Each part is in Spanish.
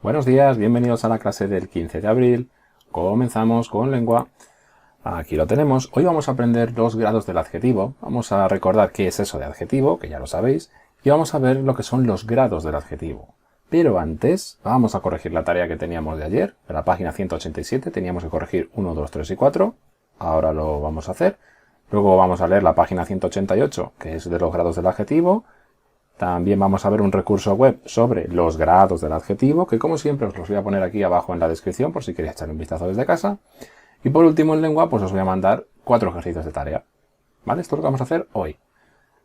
Buenos días, bienvenidos a la clase del 15 de abril. Comenzamos con lengua. Aquí lo tenemos. Hoy vamos a aprender los grados del adjetivo. Vamos a recordar qué es eso de adjetivo, que ya lo sabéis. Y vamos a ver lo que son los grados del adjetivo. Pero antes vamos a corregir la tarea que teníamos de ayer. De la página 187 teníamos que corregir 1, 2, 3 y 4. Ahora lo vamos a hacer. Luego vamos a leer la página 188, que es de los grados del adjetivo. También vamos a ver un recurso web sobre los grados del adjetivo, que como siempre os los voy a poner aquí abajo en la descripción por si queréis echar un vistazo desde casa. Y por último en lengua, pues os voy a mandar 4 ejercicios de tarea. ¿Vale? Esto es lo que vamos a hacer hoy.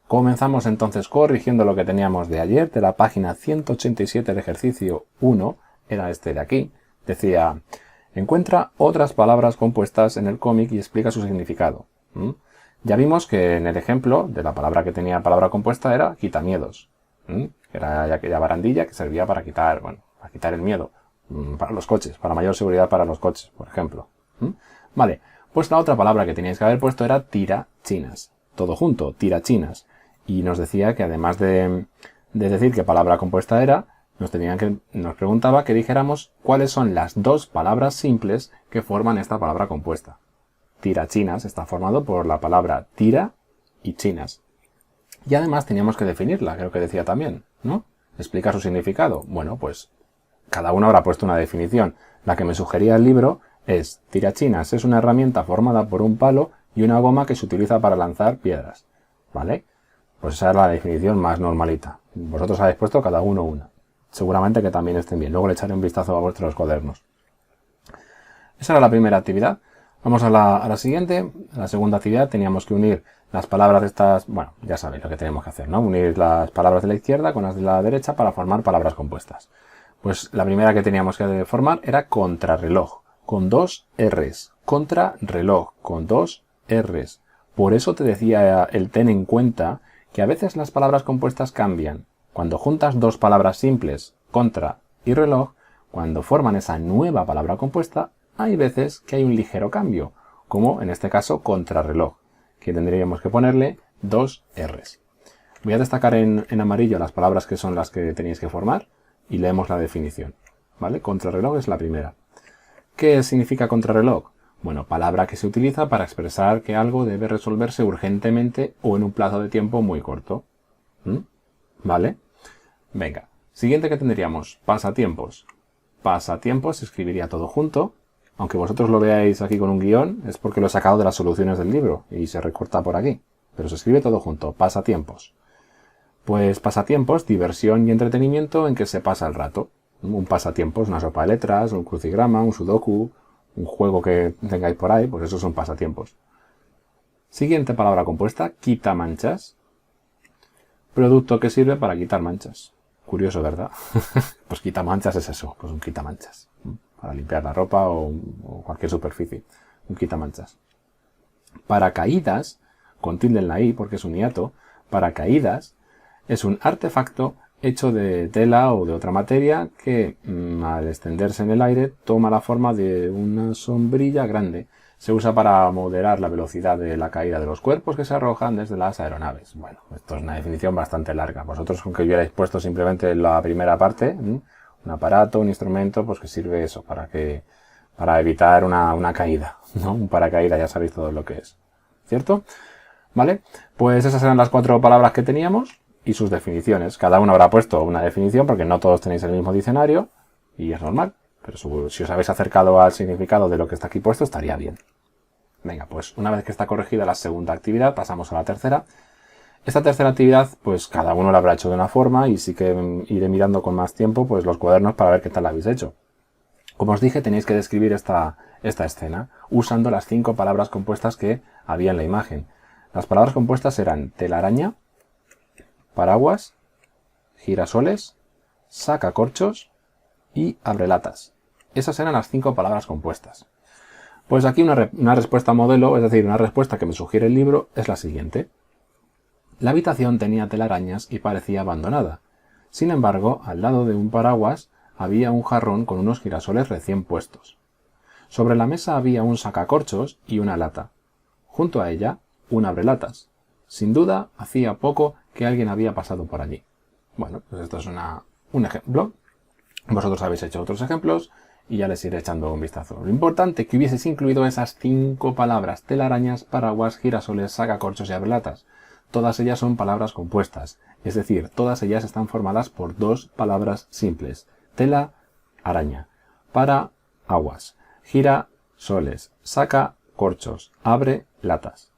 Comenzamos entonces corrigiendo lo que teníamos de ayer, de la página 187, el ejercicio 1, era este de aquí. Decía, encuentra otras palabras compuestas en el cómic y explica su significado. Ya vimos que en el ejemplo de la palabra que tenía palabra compuesta era quitamiedos. Era aquella barandilla que servía para quitar, para quitar el miedo. Para los coches, para mayor seguridad para los coches, por ejemplo. Vale, pues la otra palabra que teníais que haber puesto era tirachinas. Todo junto, tirachinas. Y nos decía que además de decir qué palabra compuesta era, nos preguntaba que dijéramos cuáles son las dos palabras simples que forman esta palabra compuesta. Tirachinas está formado por la palabra tira y chinas. Y además teníamos que definirla, creo que decía también, ¿no? Explicar su significado. Bueno, pues cada uno habrá puesto una definición. La que me sugería el libro es tirachinas es una herramienta formada por un palo y una goma que se utiliza para lanzar piedras. ¿Vale? Pues esa es la definición más normalita. Vosotros habéis puesto cada uno una. Seguramente que también estén bien. Luego le echaré un vistazo a vuestros cuadernos. Esa era la primera actividad. Vamos a la siguiente. A la segunda actividad teníamos que unir las palabras de estas... Bueno, ya sabéis lo que tenemos que hacer, ¿no? Unir las palabras de la izquierda con las de la derecha para formar palabras compuestas. Pues la primera que teníamos que formar era contrarreloj, con 2 R's. Contrarreloj, con 2 R's. Por eso te decía el ten en cuenta que a veces las palabras compuestas cambian. Cuando juntas dos palabras simples, contra y reloj, cuando forman esa nueva palabra compuesta, hay veces que hay un ligero cambio, como en este caso contrarreloj, que tendríamos que ponerle 2 R's. Voy a destacar en amarillo las palabras que son las que tenéis que formar y leemos la definición. ¿Vale? Contrarreloj es la primera. ¿Qué significa contrarreloj? Bueno, palabra que se utiliza para expresar que algo debe resolverse urgentemente o en un plazo de tiempo muy corto. ¿Vale? Venga, siguiente que tendríamos, pasatiempos. Pasatiempos se escribiría todo junto. Aunque vosotros lo veáis aquí con un guión, es porque lo he sacado de las soluciones del libro y se recorta por aquí. Pero se escribe todo junto, pasatiempos. Pues pasatiempos, diversión y entretenimiento en que se pasa el rato. Un pasatiempo es una sopa de letras, un crucigrama, un sudoku, un juego que tengáis por ahí, pues esos son pasatiempos. Siguiente palabra compuesta, quitamanchas. Producto que sirve para quitar manchas. Curioso, ¿verdad? Pues quitamanchas es eso, pues un quitamanchas. Para limpiar la ropa o cualquier superficie. Un quitamanchas. Paracaídas, con tilde en la i porque es un hiato, paracaídas es un artefacto hecho de tela o de otra materia que al extenderse en el aire toma la forma de una sombrilla grande. Se usa para moderar la velocidad de la caída de los cuerpos que se arrojan desde las aeronaves. Bueno, esto es una definición bastante larga. Vosotros con que hubierais puesto simplemente la primera parte, un aparato, un instrumento, pues que sirve eso, para evitar una caída, ¿no? Un paracaídas, ya sabéis todo lo que es. ¿Cierto? ¿Vale? Pues esas eran las 4 palabras que teníamos y sus definiciones. Cada uno habrá puesto una definición porque no todos tenéis el mismo diccionario y es normal. Pero si os habéis acercado al significado de lo que está aquí puesto, estaría bien. Venga, pues una vez que está corregida la segunda actividad, pasamos a la tercera. Esta tercera actividad, pues cada uno la habrá hecho de una forma y sí que iré mirando con más tiempo pues los cuadernos para ver qué tal la habéis hecho. Como os dije, tenéis que describir esta escena usando las 5 palabras compuestas que había en la imagen. Las palabras compuestas eran telaraña, paraguas, girasoles, sacacorchos y abrelatas. Esas eran las 5 palabras compuestas. Pues aquí una respuesta modelo, es decir, una respuesta que me sugiere el libro, es la siguiente. La habitación tenía telarañas y parecía abandonada. Sin embargo, al lado de un paraguas había un jarrón con unos girasoles recién puestos. Sobre la mesa había un sacacorchos y una lata. Junto a ella, un abrelatas. Sin duda, hacía poco que alguien había pasado por allí. Bueno, pues esto es un ejemplo. Vosotros habéis hecho otros ejemplos y ya les iré echando un vistazo. Lo importante es que hubieses incluido esas 5 palabras: telarañas, paraguas, girasoles, sacacorchos y abrelatas. Todas ellas son palabras compuestas, es decir, todas ellas están formadas por 2 palabras simples: tela, araña, para, aguas, gira, soles, saca, corchos, abre, latas.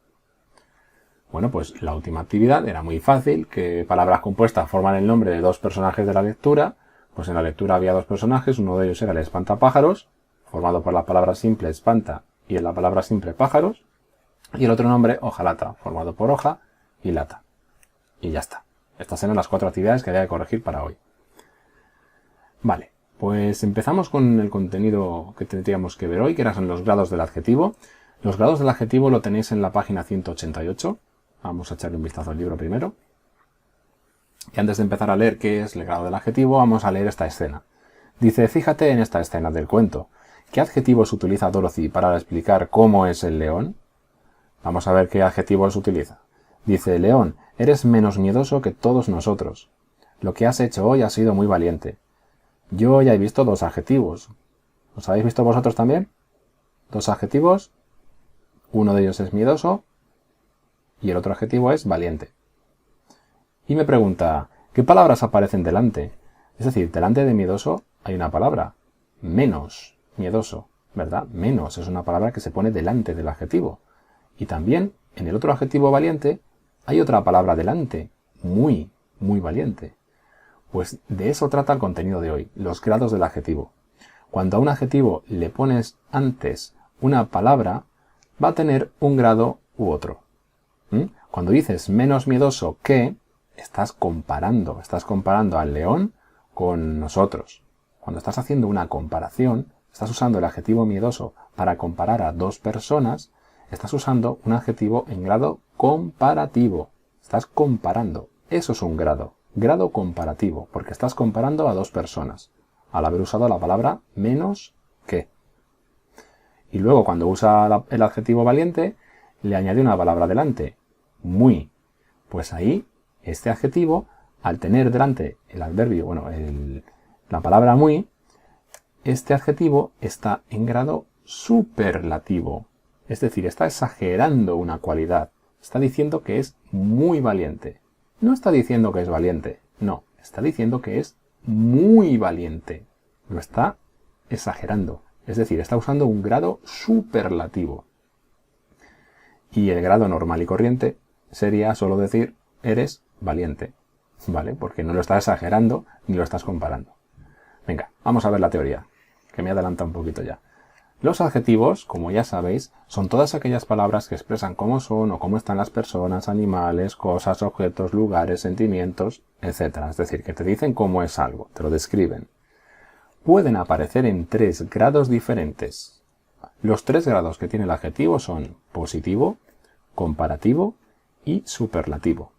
Bueno, pues la última actividad era muy fácil, que palabras compuestas forman el nombre de 2 personajes de la lectura. Pues en la lectura había 2 personajes, uno de ellos era el espantapájaros, formado por la palabra simple espanta y en la palabra simple pájaros, y el otro nombre hojalata, formado por hoja y lata. Y ya está. Estas eran las 4 actividades que había que corregir para hoy. Vale, pues empezamos con el contenido que tendríamos que ver hoy, que eran los grados del adjetivo. Los grados del adjetivo lo tenéis en la página 188. Vamos a echarle un vistazo al libro primero. Y antes de empezar a leer qué es el grado del adjetivo, vamos a leer esta escena. Dice: fíjate en esta escena del cuento. ¿Qué adjetivos utiliza Dorothy para explicar cómo es el león? Vamos a ver qué adjetivos utiliza. Dice: León, eres menos miedoso que todos nosotros. Lo que has hecho hoy ha sido muy valiente. Yo ya he visto 2 adjetivos. ¿Los habéis visto vosotros también? 2 adjetivos. Uno de ellos es miedoso y el otro adjetivo es valiente. Y me pregunta, ¿qué palabras aparecen delante? Es decir, delante de miedoso hay una palabra, menos miedoso, ¿verdad? Menos es una palabra que se pone delante del adjetivo. Y también en el otro adjetivo valiente hay otra palabra delante, muy, muy valiente. Pues de eso trata el contenido de hoy, los grados del adjetivo. Cuando a un adjetivo le pones antes una palabra, va a tener un grado u otro. Cuando dices menos miedoso que, estás comparando al león con nosotros. Cuando estás haciendo una comparación, estás usando el adjetivo miedoso para comparar a 2 personas, estás usando un adjetivo en grado comparativo. Estás comparando. Eso es un grado. Grado comparativo, porque estás comparando a 2 personas, al haber usado la palabra menos que. Y luego, cuando usa el adjetivo valiente, le añade una palabra delante, muy. Pues ahí, este adjetivo, al tener delante el adverbio, la palabra muy, este adjetivo está en grado superlativo. Es decir, está exagerando una cualidad. Está diciendo que es muy valiente. No está diciendo que es valiente. No, está diciendo que es muy valiente. Lo está exagerando. Es decir, está usando un grado superlativo. Y el grado normal y corriente sería solo decir eres valiente, ¿vale? Porque no lo estás exagerando ni lo estás comparando. Venga, vamos a ver la teoría, que me adelanta un poquito ya. Los adjetivos, como ya sabéis, son todas aquellas palabras que expresan cómo son o cómo están las personas, animales, cosas, objetos, lugares, sentimientos, etc. Es decir, que te dicen cómo es algo, te lo describen. Pueden aparecer en 3 grados diferentes. Los 3 grados que tiene el adjetivo son positivo, comparativo y superlativo.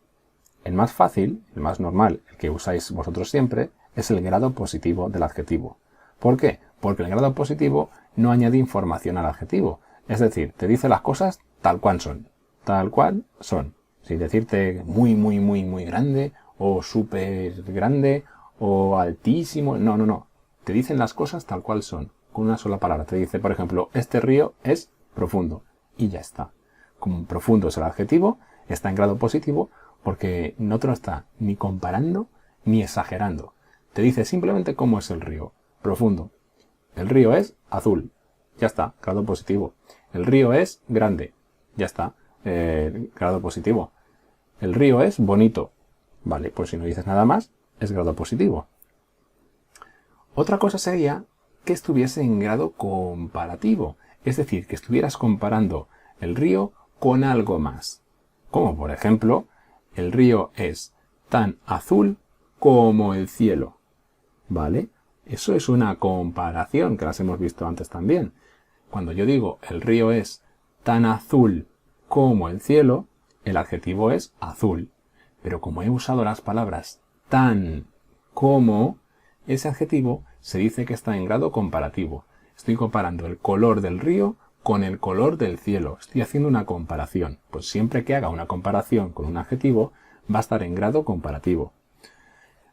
El más fácil, el más normal, el que usáis vosotros siempre, es el grado positivo del adjetivo. ¿Por qué? Porque el grado positivo no añade información al adjetivo. Es decir, te dice las cosas tal cual son. Tal cual son. Sin decirte muy, muy, muy, muy grande, o súper grande, o altísimo. No, no, no. Te dicen las cosas tal cual son. Con una sola palabra. Te dice, por ejemplo, este río es profundo. Y ya está. Como profundo es el adjetivo, está en grado positivo, porque no te lo está ni comparando ni exagerando. Te dice simplemente cómo es el río. Profundo. El río es azul. Ya está, grado positivo. El río es grande. Ya está, grado positivo. El río es bonito. Vale, pues si no dices nada más, es grado positivo. Otra cosa sería que estuviese en grado comparativo. Es decir, que estuvieras comparando el río con algo más. Como por ejemplo, el río es tan azul como el cielo. ¿Vale? Eso es una comparación que las hemos visto antes también. Cuando yo digo el río es tan azul como el cielo, el adjetivo es azul. Pero como he usado las palabras tan, como, ese adjetivo se dice que está en grado comparativo. Estoy comparando el color del río con el color del cielo. Estoy haciendo una comparación. Pues siempre que haga una comparación con un adjetivo, va a estar en grado comparativo.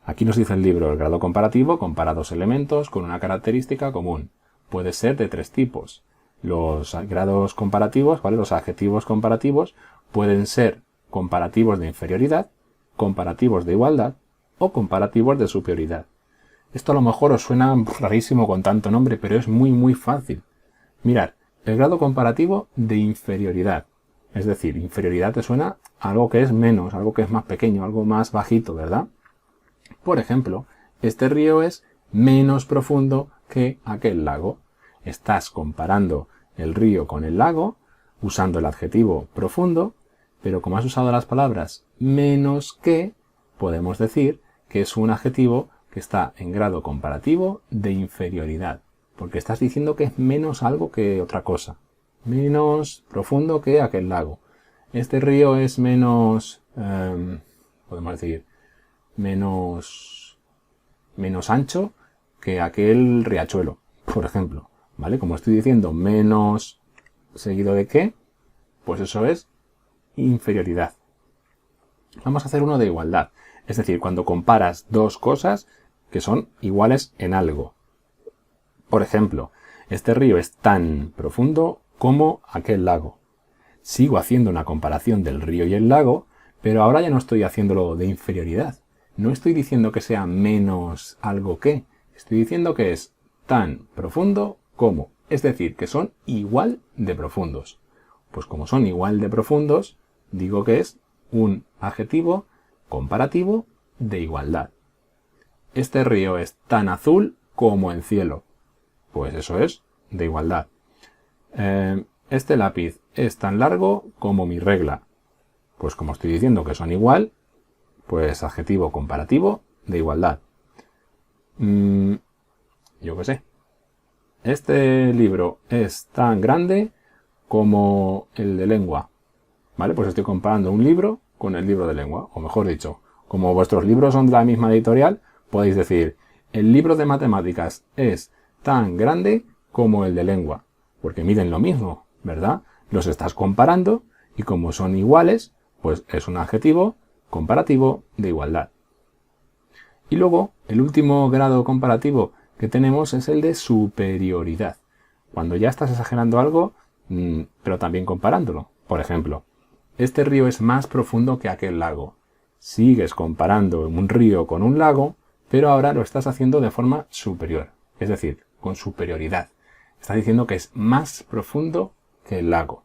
Aquí nos dice el libro, el grado comparativo compara dos elementos con una característica común. Puede ser de tres tipos. Los grados comparativos, ¿vale? Los adjetivos comparativos pueden ser comparativos de inferioridad, comparativos de igualdad o comparativos de superioridad. Esto a lo mejor os suena rarísimo con tanto nombre, pero es muy fácil. Mirad, el grado comparativo de inferioridad. Es decir, inferioridad te suena a algo que es menos, algo que es más pequeño, algo más bajito, ¿verdad? Por ejemplo, este río es menos profundo que aquel lago. Estás comparando el río con el lago, usando el adjetivo profundo, pero como has usado las palabras menos que, podemos decir que es un adjetivo que está en grado comparativo de inferioridad, porque estás diciendo que es menos algo que otra cosa, menos profundo que aquel lago. Este río es menos, podemos decir, menos ancho que aquel riachuelo, por ejemplo, ¿vale? Como estoy diciendo menos seguido de que, pues eso es inferioridad. Vamos a hacer uno de igualdad, es decir, cuando comparas dos cosas que son iguales en algo. Por ejemplo, este río es tan profundo como aquel lago. Sigo haciendo una comparación del río y el lago, pero ahora ya no estoy haciéndolo de inferioridad. No estoy diciendo que sea menos algo que, estoy diciendo que es tan profundo como, es decir, que son igual de profundos. Pues como son igual de profundos, digo que es un adjetivo comparativo de igualdad. Este río es tan azul como el cielo. Pues eso es de igualdad. Este lápiz es tan largo como mi regla. Pues como estoy diciendo que son igual, pues adjetivo comparativo de igualdad. Yo qué sé. Este libro es tan grande como el de lengua. ¿Vale? Pues estoy comparando un libro con el libro de lengua. O mejor dicho, como vuestros libros son de la misma editorial, podéis decir, el libro de matemáticas es tan grande como el de lengua. Porque miden lo mismo, ¿verdad? Los estás comparando y como son iguales, pues es un adjetivo comparativo de igualdad. Y luego, el último grado comparativo que tenemos es el de superioridad. Cuando ya estás exagerando algo, pero también comparándolo. Por ejemplo, este río es más profundo que aquel lago. Sigues comparando un río con un lago, pero ahora lo estás haciendo de forma superior. Es decir, con superioridad. Estás diciendo que es más profundo que el lago.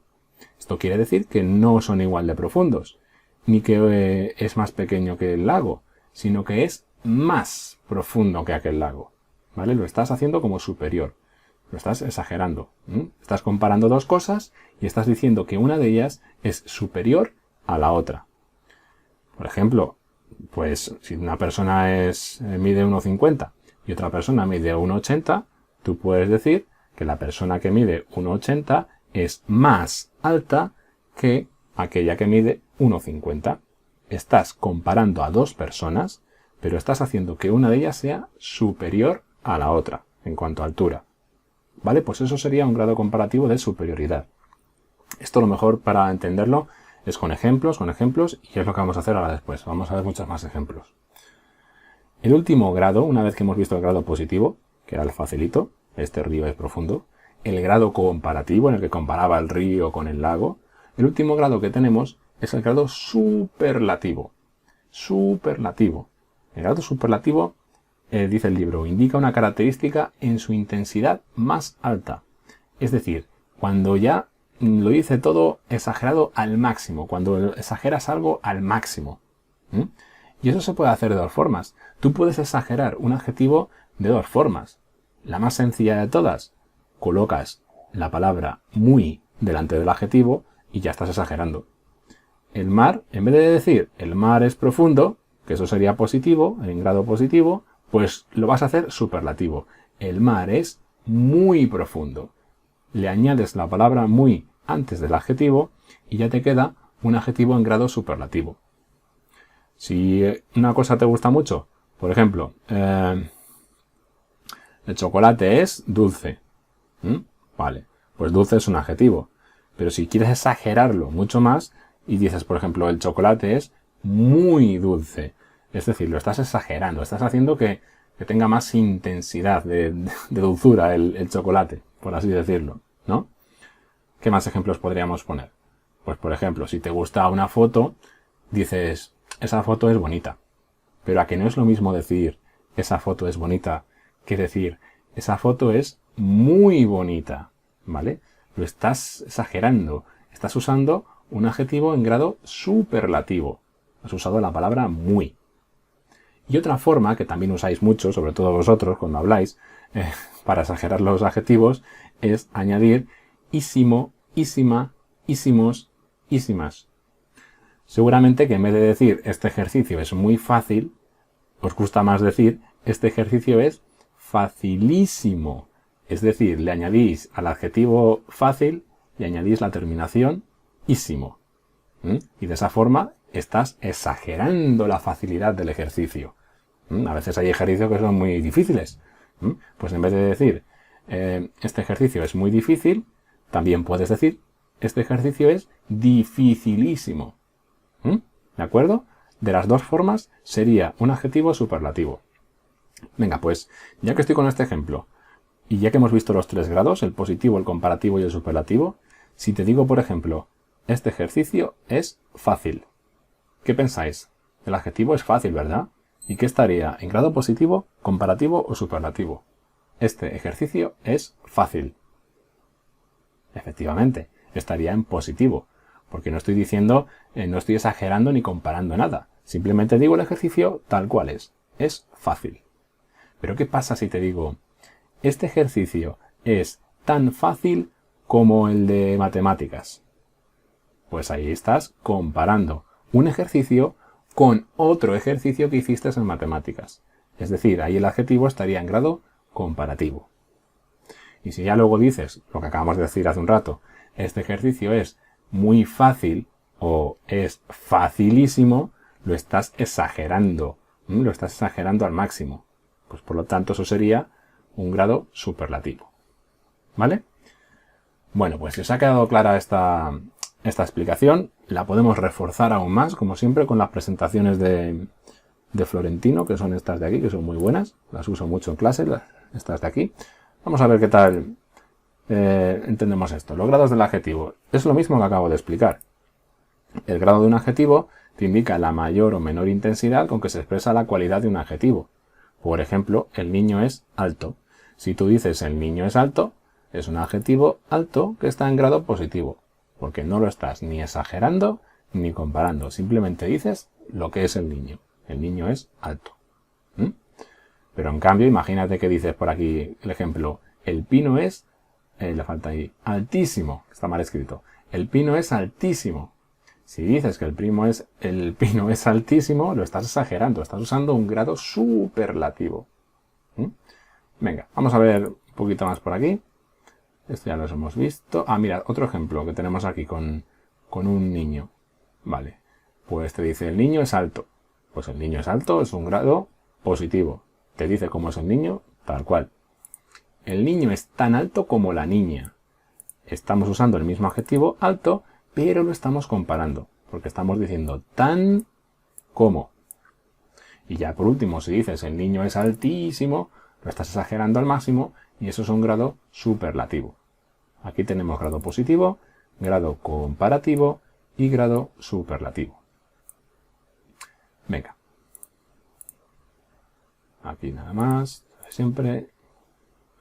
Esto quiere decir que no son igual de profundos, ni que es más pequeño que el lago, sino que es más profundo que aquel lago. ¿Vale? Lo estás haciendo como superior. Lo estás exagerando. Estás comparando dos cosas y estás diciendo que una de ellas es superior a la otra. Por ejemplo, pues si una persona mide 1,50 y otra persona mide 1,80, tú puedes decir que la persona que mide 1,80 es más alta que aquella que mide 1,50. Estás comparando a dos personas, pero estás haciendo que una de ellas sea superior a la otra en cuanto a altura. ¿Vale? Pues eso sería un grado comparativo de superioridad. Esto lo mejor para entenderlo es con ejemplos, y es lo que vamos a hacer ahora después. Vamos a ver muchos más ejemplos. El último grado, una vez que hemos visto el grado positivo, que era el facilito, este río es profundo, el grado comparativo en el que comparaba el río con el lago, el último grado que tenemos es el grado superlativo. Superlativo. El grado superlativo, dice el libro, indica una característica en su intensidad más alta. Es decir, cuando ya lo dice todo exagerado al máximo, cuando exageras algo al máximo. Y eso se puede hacer de dos formas. Tú puedes exagerar un adjetivo de dos formas. La más sencilla de todas, colocas la palabra muy delante del adjetivo y ya estás exagerando. El mar, en vez de decir el mar es profundo, que eso sería positivo, en grado positivo, pues lo vas a hacer superlativo. El mar es muy profundo. Le añades la palabra muy antes del adjetivo y ya te queda un adjetivo en grado superlativo. Si una cosa te gusta mucho, por ejemplo, el chocolate es dulce. Vale, pues dulce es un adjetivo. Pero si quieres exagerarlo mucho más y dices, por ejemplo, el chocolate es muy dulce, Es decir, lo estás exagerando, estás haciendo que tenga más intensidad de dulzura el chocolate, por así decirlo, ¿no? ¿Qué más ejemplos podríamos poner? Pues, por ejemplo, si te gusta una foto, dices, esa foto es bonita. Pero a que no es lo mismo decir, esa foto es bonita, que decir, esa foto es muy bonita, ¿vale? Lo estás exagerando, estás usando un adjetivo en grado superlativo. Has usado la palabra muy. Y otra forma que también usáis mucho, sobre todo vosotros cuando habláis, para exagerar los adjetivos, es añadir ísimo, ísima, ísimos, ísimas. Seguramente que en vez de decir este ejercicio es muy fácil, os gusta más decir este ejercicio es facilísimo. Es decir, le añadís al adjetivo fácil y añadís la terminación ísimo. Y de esa forma estás exagerando la facilidad del ejercicio. A veces hay ejercicios que son muy difíciles. Pues en vez de decir este ejercicio es muy difícil, también puedes decir este ejercicio es dificilísimo. ¿De acuerdo? De las dos formas sería un adjetivo superlativo. Venga, pues ya que estoy con este ejemplo y ya que hemos visto los tres grados, el positivo, el comparativo y el superlativo, si te digo, por ejemplo, este ejercicio es fácil. ¿Qué pensáis? El adjetivo es fácil, ¿verdad? ¿Y qué estaría? ¿En grado positivo, comparativo o superlativo? Este ejercicio es fácil. Efectivamente, estaría en positivo, porque no estoy diciendo, no estoy exagerando ni comparando nada. Simplemente digo el ejercicio tal cual es. Es fácil. Pero ¿qué pasa si te digo, este ejercicio es tan fácil como el de matemáticas? Pues ahí estás comparando un ejercicio con otro ejercicio que hiciste en matemáticas. Es decir, ahí el adjetivo estaría en grado comparativo. Y si ya luego dices, lo que acabamos de decir hace un rato, este ejercicio es muy fácil o es facilísimo, lo estás exagerando. Lo estás exagerando al máximo. Pues por lo tanto eso sería un grado superlativo. ¿Vale? Bueno, pues si os ha quedado clara esta explicación, la podemos reforzar aún más, como siempre, con las presentaciones de Florentino, que son estas de aquí, que son muy buenas. Las uso mucho en clase, estas de aquí. Vamos a ver qué tal entendemos esto. Los grados del adjetivo. Es lo mismo que acabo de explicar. El grado de un adjetivo te indica la mayor o menor intensidad con que se expresa la cualidad de un adjetivo. Por ejemplo, el niño es alto. Si tú dices el niño es alto, es un adjetivo alto que está en grado positivo, porque no lo estás ni exagerando ni comparando. Simplemente dices lo que es el niño. El niño es alto. Pero en cambio, imagínate que dices por aquí el ejemplo, el pino es, le falta ahí, altísimo. Está mal escrito. El pino es altísimo. Si dices que el pino es altísimo, lo estás exagerando, estás usando un grado superlativo. Venga, vamos a ver un poquito más por aquí. Esto ya lo hemos visto. Ah, mira, otro ejemplo que tenemos aquí con un niño. Vale, pues te dice el niño es alto. Pues el niño es alto, es un grado positivo. Te dice cómo es el niño, tal cual. El niño es tan alto como la niña. Estamos usando el mismo adjetivo, alto, pero lo estamos comparando, porque estamos diciendo tan como. Y ya por último, si dices el niño es altísimo, lo estás exagerando al máximo y eso es un grado superlativo. Aquí tenemos grado positivo, grado comparativo y grado superlativo. Venga. Aquí nada más, siempre.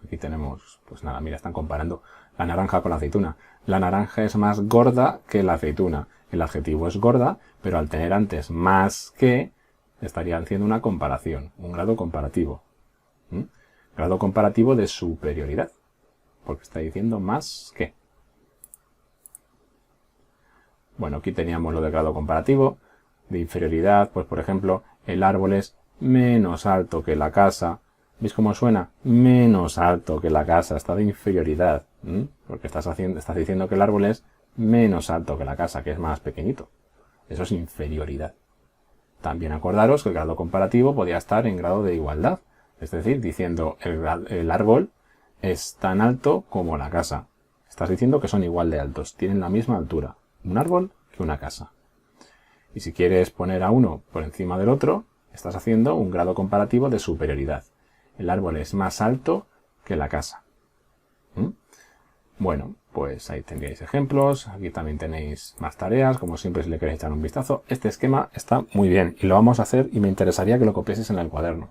Aquí tenemos, pues nada, mira, están comparando la naranja con la aceituna. La naranja es más gorda que la aceituna. El adjetivo es gorda, pero al tener antes más que, estaría haciendo una comparación, un grado comparativo. Grado comparativo de superioridad, porque está diciendo más que. Bueno, aquí teníamos lo de grado comparativo, de inferioridad, pues por ejemplo, el árbol es menos alto que la casa. ¿Veis cómo suena? Menos alto que la casa, está de inferioridad, porque estás diciendo que el árbol es menos alto que la casa, que es más pequeñito. Eso es inferioridad. También acordaros que el grado comparativo podía estar en grado de igualdad, es decir, diciendo el árbol es tan alto como la casa. Estás diciendo que son igual de altos, tienen la misma altura, un árbol que una casa. Y si quieres poner a uno por encima del otro, Estás haciendo un grado comparativo de superioridad. El árbol es más alto que la casa. ¿Mm? Bueno, pues ahí tendríais ejemplos. Aquí también tenéis más tareas, como siempre si le queréis echar un vistazo. Este esquema está muy bien y lo vamos a hacer y me interesaría que lo copiaseis en el cuaderno.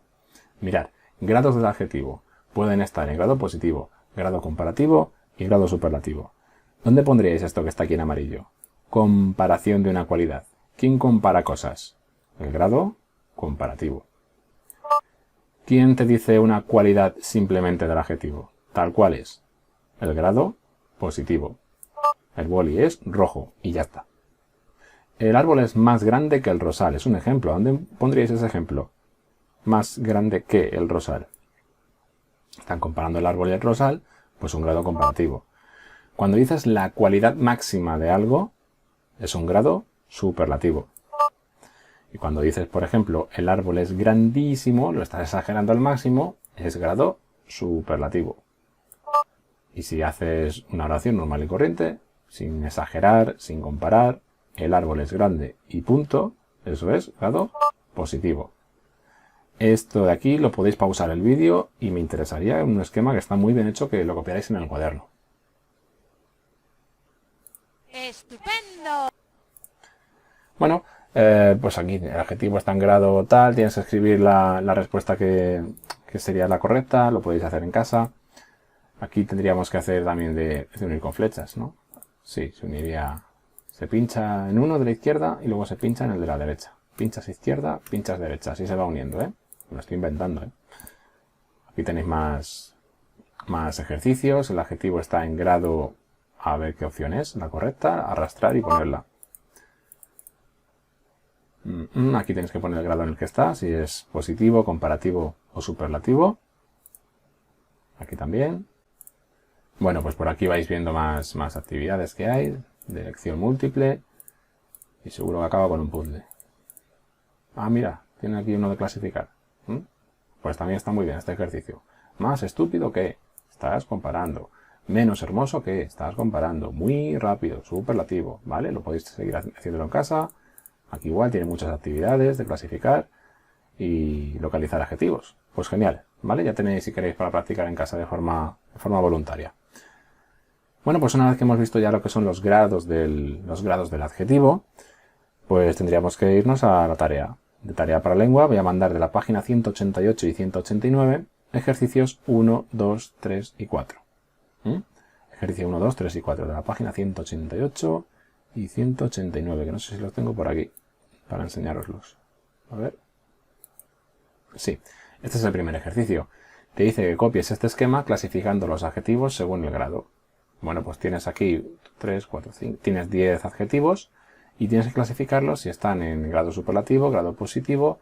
Mirad, grados del adjetivo pueden estar en grado positivo, grado comparativo y grado superlativo. ¿Dónde pondríais esto que está aquí en amarillo? Comparación de una cualidad. ¿Quién compara cosas? El grado comparativo. ¿Quién te dice una cualidad simplemente del adjetivo? Tal cual es. El grado positivo. El boli es rojo y ya está. El árbol es más grande que el rosal. Es un ejemplo. ¿Dónde pondríais ese ejemplo? Más grande que el rosal. Están comparando el árbol y el rosal, pues un grado comparativo. Cuando dices la cualidad máxima de algo, es un grado superlativo. Y cuando dices, por ejemplo, el árbol es grandísimo, lo estás exagerando al máximo, es grado superlativo. Y si haces una oración normal y corriente, sin exagerar, sin comparar, el árbol es grande y punto, eso es grado positivo. Esto de aquí lo podéis pausar el vídeo y me interesaría un esquema que está muy bien hecho que lo copiarais en el cuaderno. ¡Estupendo! Bueno, pues aquí el adjetivo está en grado tal, tienes que escribir la respuesta que sería la correcta, lo podéis hacer en casa. Aquí tendríamos que hacer también de unir con flechas, ¿no? Sí, se uniría, se pincha en uno de la izquierda y luego se pincha en el de la derecha. Pinchas izquierda, pinchas derecha, así se va uniendo, ¿eh? Lo estoy inventando, ¿eh? Aquí tenéis más ejercicios, el adjetivo está en grado, a ver qué opción es, la correcta, arrastrar y ponerla. Aquí tenéis que poner el grado en el que está, si es positivo, comparativo o superlativo. Aquí también. Bueno, pues por aquí vais viendo más actividades que hay, de elección múltiple, y seguro que acaba con un puzzle. Ah, mira, tiene aquí uno de clasificar. Pues también está muy bien este ejercicio. Más estúpido que, estás comparando. Menos hermoso que, estás comparando. Muy rápido, superlativo, ¿vale? Lo podéis seguir haciéndolo en casa. Aquí igual tiene muchas actividades de clasificar y localizar adjetivos. Pues genial, ¿vale? Ya tenéis, si queréis, para practicar en casa de forma voluntaria. Bueno, pues una vez que hemos visto ya lo que son los grados del adjetivo, pues tendríamos que irnos a la tarea. De tarea para lengua voy a mandar de la página 188 y 189 ejercicios 1, 2, 3 y 4. Ejercicio 1, 2, 3 y 4 de la página 188 y 189, que no sé si los tengo por aquí para enseñároslos. A ver. Sí, este es el primer ejercicio. Te dice que copies este esquema clasificando los adjetivos según el grado. Bueno, pues tienes aquí 3, 4, 5, tienes 10 adjetivos y tienes que clasificarlos si están en grado superlativo, grado positivo,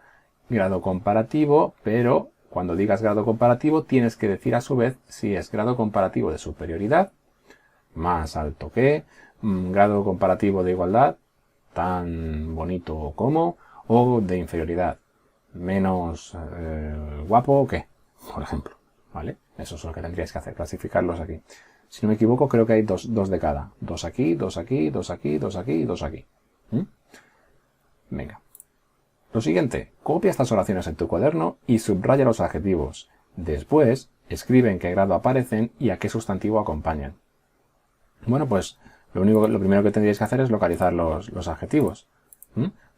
grado comparativo, pero cuando digas grado comparativo tienes que decir a su vez si es grado comparativo de superioridad, más alto que, grado comparativo de igualdad, tan bonito como, o de inferioridad, menos guapo que, por ejemplo, ¿vale? Eso es lo que tendríais que hacer, clasificarlos aquí. Si no me equivoco, creo que hay dos de cada. Dos aquí, dos aquí, dos aquí, dos aquí y dos aquí. Venga. Lo siguiente, copia estas oraciones en tu cuaderno y subraya los adjetivos. Después, escribe en qué grado aparecen y a qué sustantivo acompañan. Bueno, pues lo primero que tendríais que hacer es localizar los adjetivos.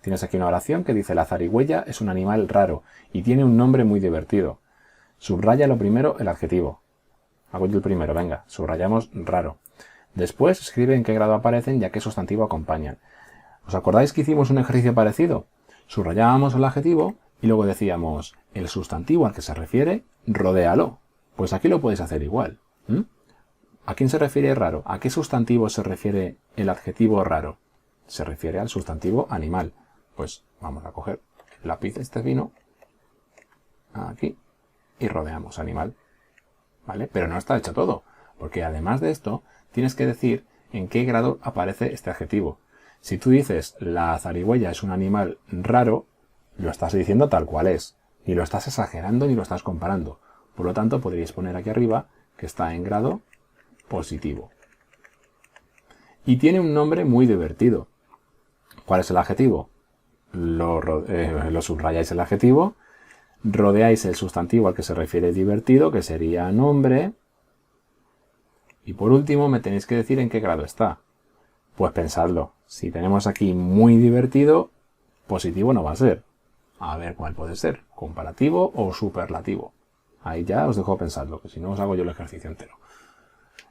Tienes aquí una oración que dice: la zarigüeya es un animal raro y tiene un nombre muy divertido. Subraya lo primero el adjetivo. Hago yo el primero, venga, subrayamos raro. Después escribe en qué grado aparecen y a qué sustantivo acompañan. ¿Os acordáis que hicimos un ejercicio parecido? Subrayábamos el adjetivo y luego decíamos el sustantivo al que se refiere, rodéalo. Pues aquí lo podéis hacer igual. ¿A quién se refiere raro? ¿A qué sustantivo se refiere el adjetivo raro? Se refiere al sustantivo animal. Pues vamos a coger el lápiz este fino, aquí, y rodeamos animal. ¿Vale? Pero no está hecho todo, porque además de esto, tienes que decir en qué grado aparece este adjetivo. Si tú dices la zarigüeya es un animal raro, lo estás diciendo tal cual es. Ni lo estás exagerando ni lo estás comparando. Por lo tanto, podríais poner aquí arriba que está en grado positivo. Y tiene un nombre muy divertido. ¿Cuál es el adjetivo? lo subrayáis el adjetivo, rodeáis el sustantivo al que se refiere divertido, que sería nombre, y por último me tenéis que decir en qué grado está. Pues pensadlo, si tenemos aquí muy divertido, positivo no va a ser. A ver cuál puede ser, comparativo o superlativo. Ahí ya os dejo pensarlo, que si no os hago yo el ejercicio entero.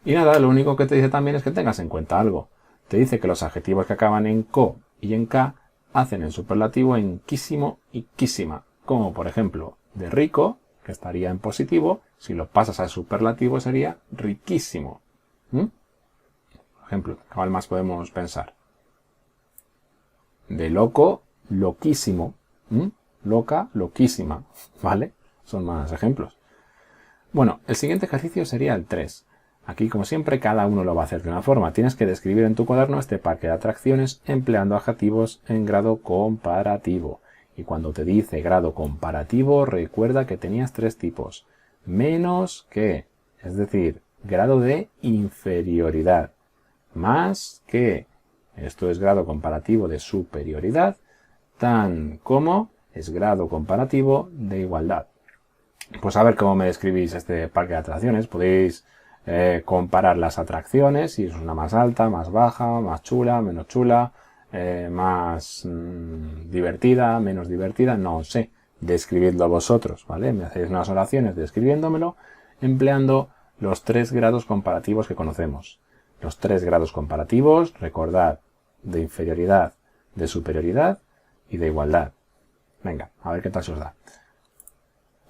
Y nada, lo único que te dice también es que tengas en cuenta algo. Te dice que los adjetivos que acaban en co y en k hacen el superlativo en quísimo y quísima. Como por ejemplo, de rico, que estaría en positivo, si lo pasas al superlativo sería riquísimo. Por ejemplo, ¿cuál más podemos pensar? De loco, loquísimo. Loca, loquísima. ¿Vale? Son más ejemplos. Bueno, el siguiente ejercicio sería el 3. Aquí, como siempre, cada uno lo va a hacer de una forma. Tienes que describir en tu cuaderno este parque de atracciones empleando adjetivos en grado comparativo. Y cuando te dice grado comparativo, recuerda que tenías 3 tipos. Menos que, es decir, grado de inferioridad. Más que, esto es grado comparativo de superioridad. Tan como es grado comparativo de igualdad. Pues a ver cómo me describís este parque de atracciones. Podéis comparar las atracciones, si es una más alta, más baja, más chula, menos chula, más divertida, menos divertida, no sé. Describidlo vosotros, ¿vale? Me hacéis unas oraciones describiéndomelo, empleando los 3 grados comparativos que conocemos. Los 3 grados comparativos, recordad, de inferioridad, de superioridad y de igualdad. Venga, a ver qué tal se os da.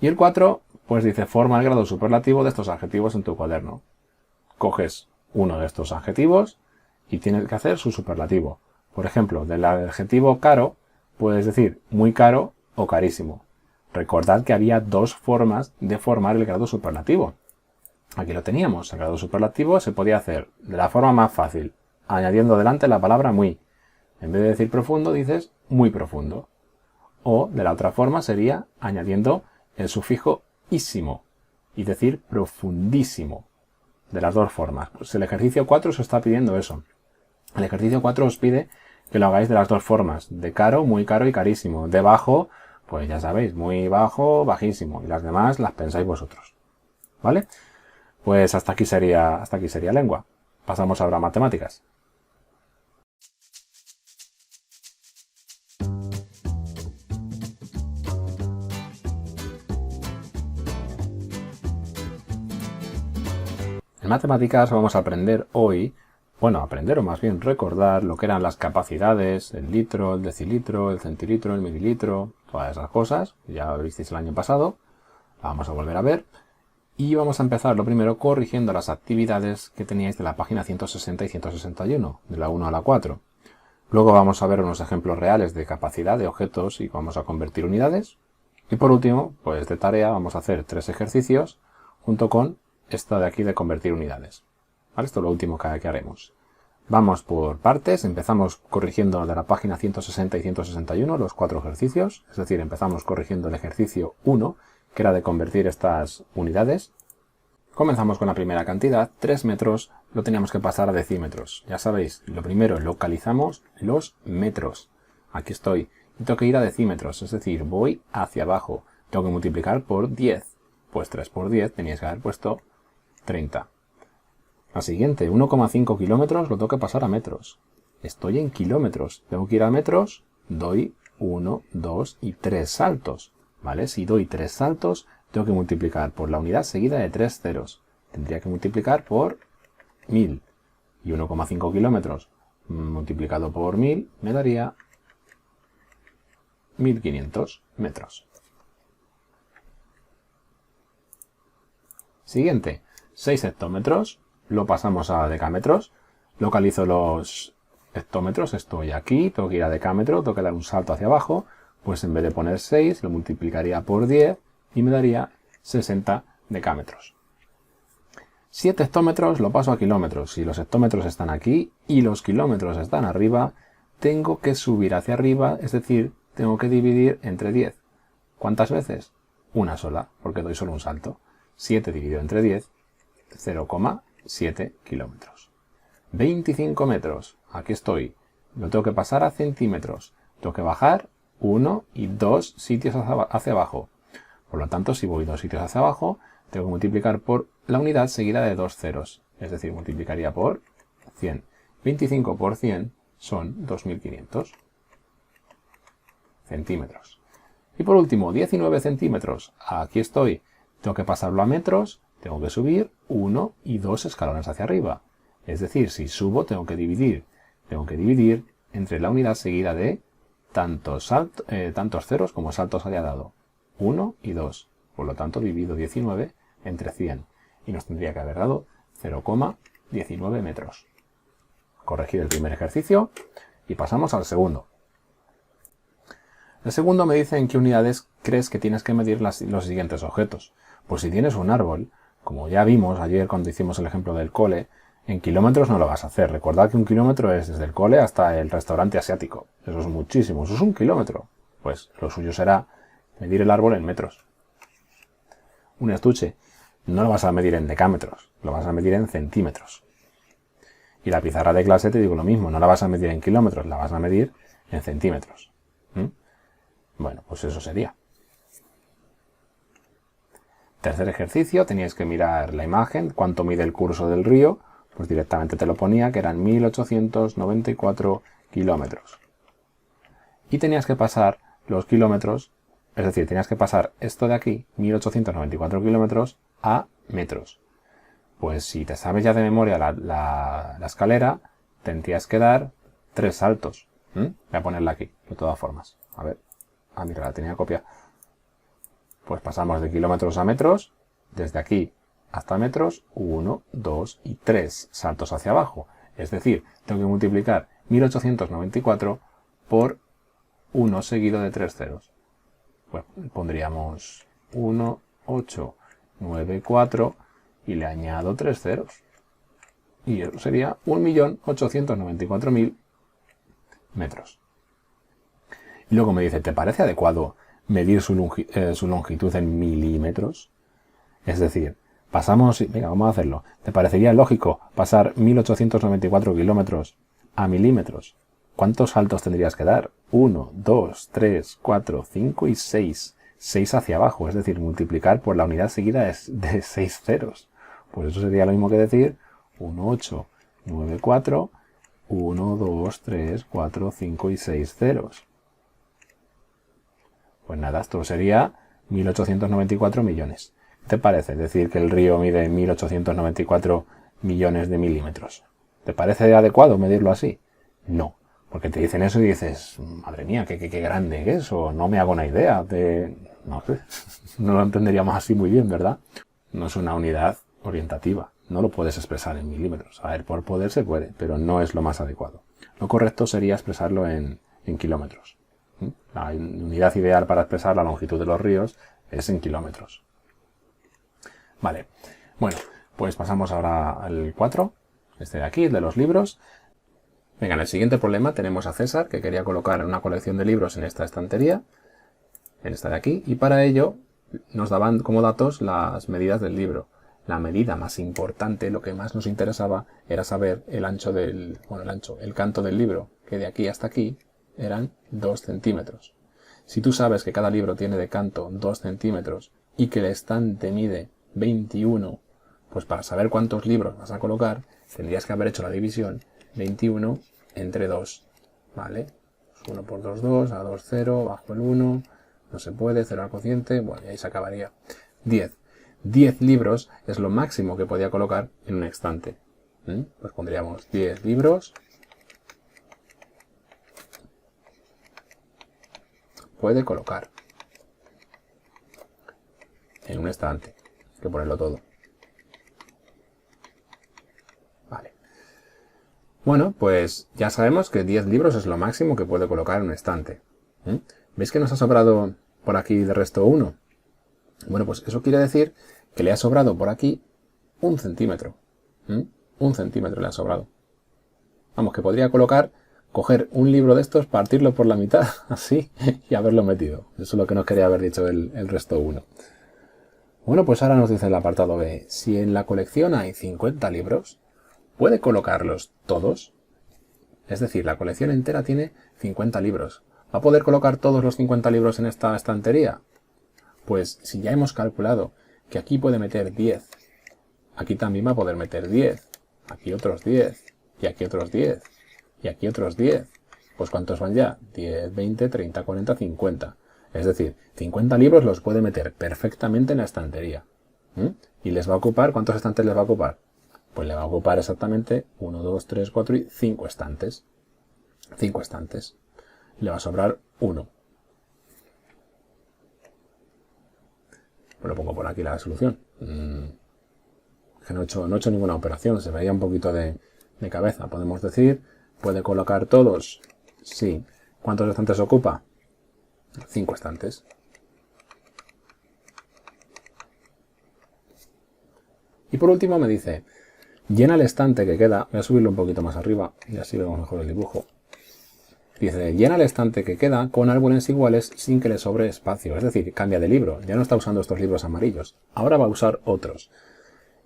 Y el 4, pues dice, forma el grado superlativo de estos adjetivos en tu cuaderno. Coges uno de estos adjetivos y tienes que hacer su superlativo. Por ejemplo, del adjetivo caro, puedes decir muy caro o carísimo. Recordad que había 2 formas de formar el grado superlativo. Aquí lo teníamos. El grado superlativo se podía hacer de la forma más fácil, añadiendo delante la palabra muy. En vez de decir profundo, dices muy profundo. O de la otra forma sería añadiendo el sufijo ísimo y decir profundísimo. De las 2 formas. Pues el ejercicio 4 os está pidiendo eso. El ejercicio 4 os pide que lo hagáis de las 2 formas. De caro, muy caro y carísimo. De bajo, pues ya sabéis, muy bajo, bajísimo. Y las demás las pensáis vosotros. ¿Vale? Pues hasta aquí sería lengua. Pasamos ahora a matemáticas. En matemáticas vamos a aprender hoy, aprender o más bien recordar lo que eran las capacidades, el litro, el decilitro, el centilitro, el mililitro, todas esas cosas, ya lo visteis el año pasado, la vamos a volver a ver. Y vamos a empezar lo primero corrigiendo las actividades que teníais de la página 160 y 161, de la 1 a la 4. Luego vamos a ver unos ejemplos reales de capacidad de objetos y vamos a convertir unidades. Y por último, pues de tarea vamos a hacer 3 ejercicios junto con esta de aquí de convertir unidades. ¿Vale? Esto es lo último que haremos. Vamos por partes, empezamos corrigiendo de la página 160 y 161 los 4 ejercicios, es decir, empezamos corrigiendo el ejercicio 1, que era de convertir estas unidades. Comenzamos con la primera cantidad, 3 metros, lo teníamos que pasar a decímetros. Ya sabéis, lo primero localizamos los metros. Aquí estoy, y tengo que ir a decímetros, es decir, voy hacia abajo, tengo que multiplicar por 10. Pues 3 por 10 teníais que haber puesto 30. La siguiente, 1,5 kilómetros, lo tengo que pasar a metros. Estoy en kilómetros. Tengo que ir a metros, doy 1, 2 y 3 saltos. ¿Vale? Si doy 3 saltos, tengo que multiplicar por la unidad seguida de 3 ceros. Tendría que multiplicar por 1000. Y 1,5 kilómetros multiplicado por 1000 me daría 1500 metros. Siguiente, 6 hectómetros, lo pasamos a decámetros, localizo los hectómetros, estoy aquí, tengo que ir a decámetro, tengo que dar un salto hacia abajo, pues en vez de poner 6 lo multiplicaría por 10 y me daría 60 decámetros. 7 hectómetros lo paso a kilómetros, si los hectómetros están aquí y los kilómetros están arriba, tengo que subir hacia arriba, es decir, tengo que dividir entre 10. ¿Cuántas veces? Una sola, porque doy solo un salto. 7 dividido entre 10, 0,7 kilómetros. 25 metros, aquí estoy. Lo tengo que pasar a centímetros. Tengo que bajar 1 y 2 sitios hacia abajo. Por lo tanto, si voy 2 sitios hacia abajo, tengo que multiplicar por la unidad seguida de 2 ceros. Es decir, multiplicaría por 100. 25 por 100 son 2500 centímetros. Y por último, 19 centímetros. Aquí estoy. Tengo que pasarlo a metros. Tengo que subir 1 y 2 escalones hacia arriba. Es decir, si subo, tengo que dividir. Tengo que dividir entre la unidad seguida de tantos ceros como saltos haya dado. 1 y 2. Por lo tanto, divido 19 entre 100. Y nos tendría que haber dado 0,19 metros. Corregir el primer ejercicio y pasamos al segundo. El segundo me dice en qué unidades crees que tienes que medir los siguientes objetos. Pues si tienes un árbol, como ya vimos ayer cuando hicimos el ejemplo del cole, en kilómetros no lo vas a hacer. Recordad que un kilómetro es desde el cole hasta el restaurante asiático. Eso es muchísimo, eso es 1 kilómetro. Pues lo suyo será medir el árbol en metros. Un estuche no lo vas a medir en decámetros, lo vas a medir en centímetros. Y la pizarra de clase te digo lo mismo, no la vas a medir en kilómetros, la vas a medir en centímetros. Bueno, pues eso sería. Tercer ejercicio, teníais que mirar la imagen, cuánto mide el curso del río, pues directamente te lo ponía que eran 1894 kilómetros. Y tenías que pasar los kilómetros, es decir, tenías que pasar esto de aquí, 1894 kilómetros, a metros. Pues si te sabes ya de memoria la escalera, tendrías que dar 3 saltos. Voy a ponerla aquí, de todas formas. A ver. Ah, mira, la tenía copia. Pues pasamos de kilómetros a metros, desde aquí hasta metros, 1, 2 y 3 saltos hacia abajo. Es decir, tengo que multiplicar 1894 por 1 seguido de 3 ceros. Bueno, pondríamos 1, 8, 9, 4 y le añado 3 ceros. Y eso sería 1.894.000 metros. Y luego me dice, ¿te parece adecuado medir su longitud en milímetros? Es decir, pasamos... Venga, vamos a hacerlo. ¿Te parecería lógico pasar 1894 kilómetros a milímetros? ¿Cuántos saltos tendrías que dar? 1, 2, 3, 4, 5 y 6. 6 hacia abajo, es decir, multiplicar por la unidad seguida de 6 ceros. Pues eso sería lo mismo que decir 1, 8, 9, 4, 1, 2, 3, 4, 5 y 6 ceros. Pues nada, esto sería 1894 millones. ¿Qué te parece decir que el río mide 1894 millones de milímetros? ¿Te parece adecuado medirlo así? No, porque te dicen eso y dices, madre mía, qué grande es, o no me hago una idea de... No sé, no lo entenderíamos así muy bien, ¿verdad? No es una unidad orientativa, no lo puedes expresar en milímetros. A ver, por poder se puede, pero no es lo más adecuado. Lo correcto sería expresarlo en kilómetros. La unidad ideal para expresar la longitud de los ríos es en kilómetros. Vale, bueno, pues pasamos ahora al 4, este de aquí, el de los libros. Venga, en el siguiente problema tenemos a César, que quería colocar una colección de libros en esta estantería, en esta de aquí, y para ello nos daban como datos las medidas del libro. La medida más importante, lo que más nos interesaba, era saber el ancho el canto del libro, que de aquí hasta aquí eran 2 centímetros. Si tú sabes que cada libro tiene de canto 2 centímetros y que el estante mide 21, pues para saber cuántos libros vas a colocar, tendrías que haber hecho la división 21 entre 2, ¿vale? 1 por 2, 2, a 2, 0, bajo el 1, no se puede, 0 al cociente, bueno, y ahí se acabaría. 10. 10 libros es lo máximo que podía colocar en un estante. Pues pondríamos 10 libros puede colocar en un estante. Hay que ponerlo todo. Vale. Bueno, pues ya sabemos que 10 libros es lo máximo que puede colocar en un estante. ¿Veis que nos ha sobrado por aquí de resto 1? Bueno, pues eso quiere decir que le ha sobrado por aquí 1 centímetro. 1 centímetro le ha sobrado. Vamos, que podría coger un libro de estos, partirlo por la mitad, así, y haberlo metido. Eso es lo que nos quería haber dicho el resto 1. Bueno, pues ahora nos dice el apartado B. Si en la colección hay 50 libros, ¿puede colocarlos todos? Es decir, la colección entera tiene 50 libros. ¿Va a poder colocar todos los 50 libros en esta estantería? Pues si ya hemos calculado que aquí puede meter 10, aquí también va a poder meter 10, aquí otros 10, y aquí otros 10, y aquí otros 10. Pues ¿cuántos van ya? 10, 20, 30, 40, 50. Es decir, 50 libros los puede meter perfectamente en la estantería. ¿Y les va a ocupar? ¿Cuántos estantes les va a ocupar? Pues le va a ocupar exactamente 1, 2, 3, 4 y 5 estantes. 5 estantes. Le va a sobrar 1. Pues lo pongo por aquí la solución. Que no he hecho ninguna operación, se veía un poquito de cabeza. Podemos decir, ¿puede colocar todos? Sí. ¿Cuántos estantes ocupa? 5 estantes. Y por último me dice, llena el estante que queda, voy a subirlo un poquito más arriba y así vemos mejor el dibujo. Dice, llena el estante que queda con árboles iguales sin que le sobre espacio. Es decir, cambia de libro. Ya no está usando estos libros amarillos. Ahora va a usar otros.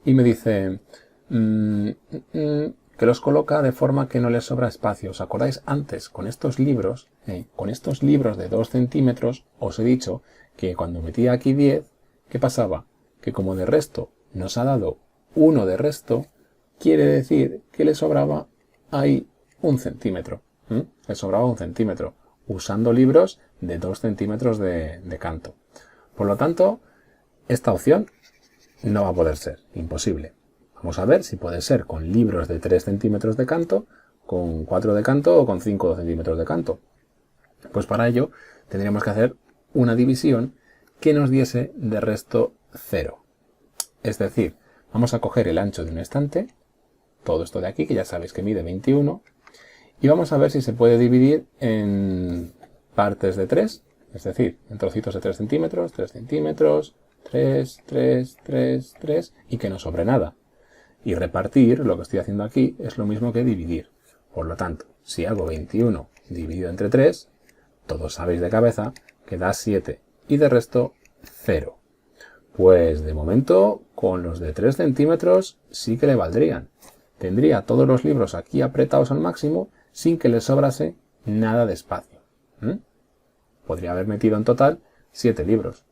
Y me dice que los coloca de forma que no le sobra espacio. ¿Os acordáis antes con estos libros de 2 centímetros, os he dicho que cuando metía aquí 10, ¿qué pasaba? Que como de resto nos ha dado 1 de resto, quiere decir que le sobraba ahí 1 centímetro. Le sobraba 1 centímetro, usando libros de 2 centímetros de canto. Por lo tanto, esta opción no va a poder ser, imposible. Vamos a ver si puede ser con libros de 3 centímetros de canto, con 4 de canto o con 5 centímetros de canto. Pues para ello tendríamos que hacer una división que nos diese de resto 0. Es decir, vamos a coger el ancho de un estante, todo esto de aquí, que ya sabéis que mide 21, y vamos a ver si se puede dividir en partes de 3, es decir, en trocitos de 3 centímetros, 3 centímetros, 3, 3, 3, 3, y que no sobre nada. Y repartir, lo que estoy haciendo aquí, es lo mismo que dividir. Por lo tanto, si hago 21 dividido entre 3, todos sabéis de cabeza que da 7, y de resto 0. Pues de momento, con los de 3 centímetros sí que le valdrían. Tendría todos los libros aquí apretados al máximo, sin que le sobrase nada de espacio. Podría haber metido en total 7 libros.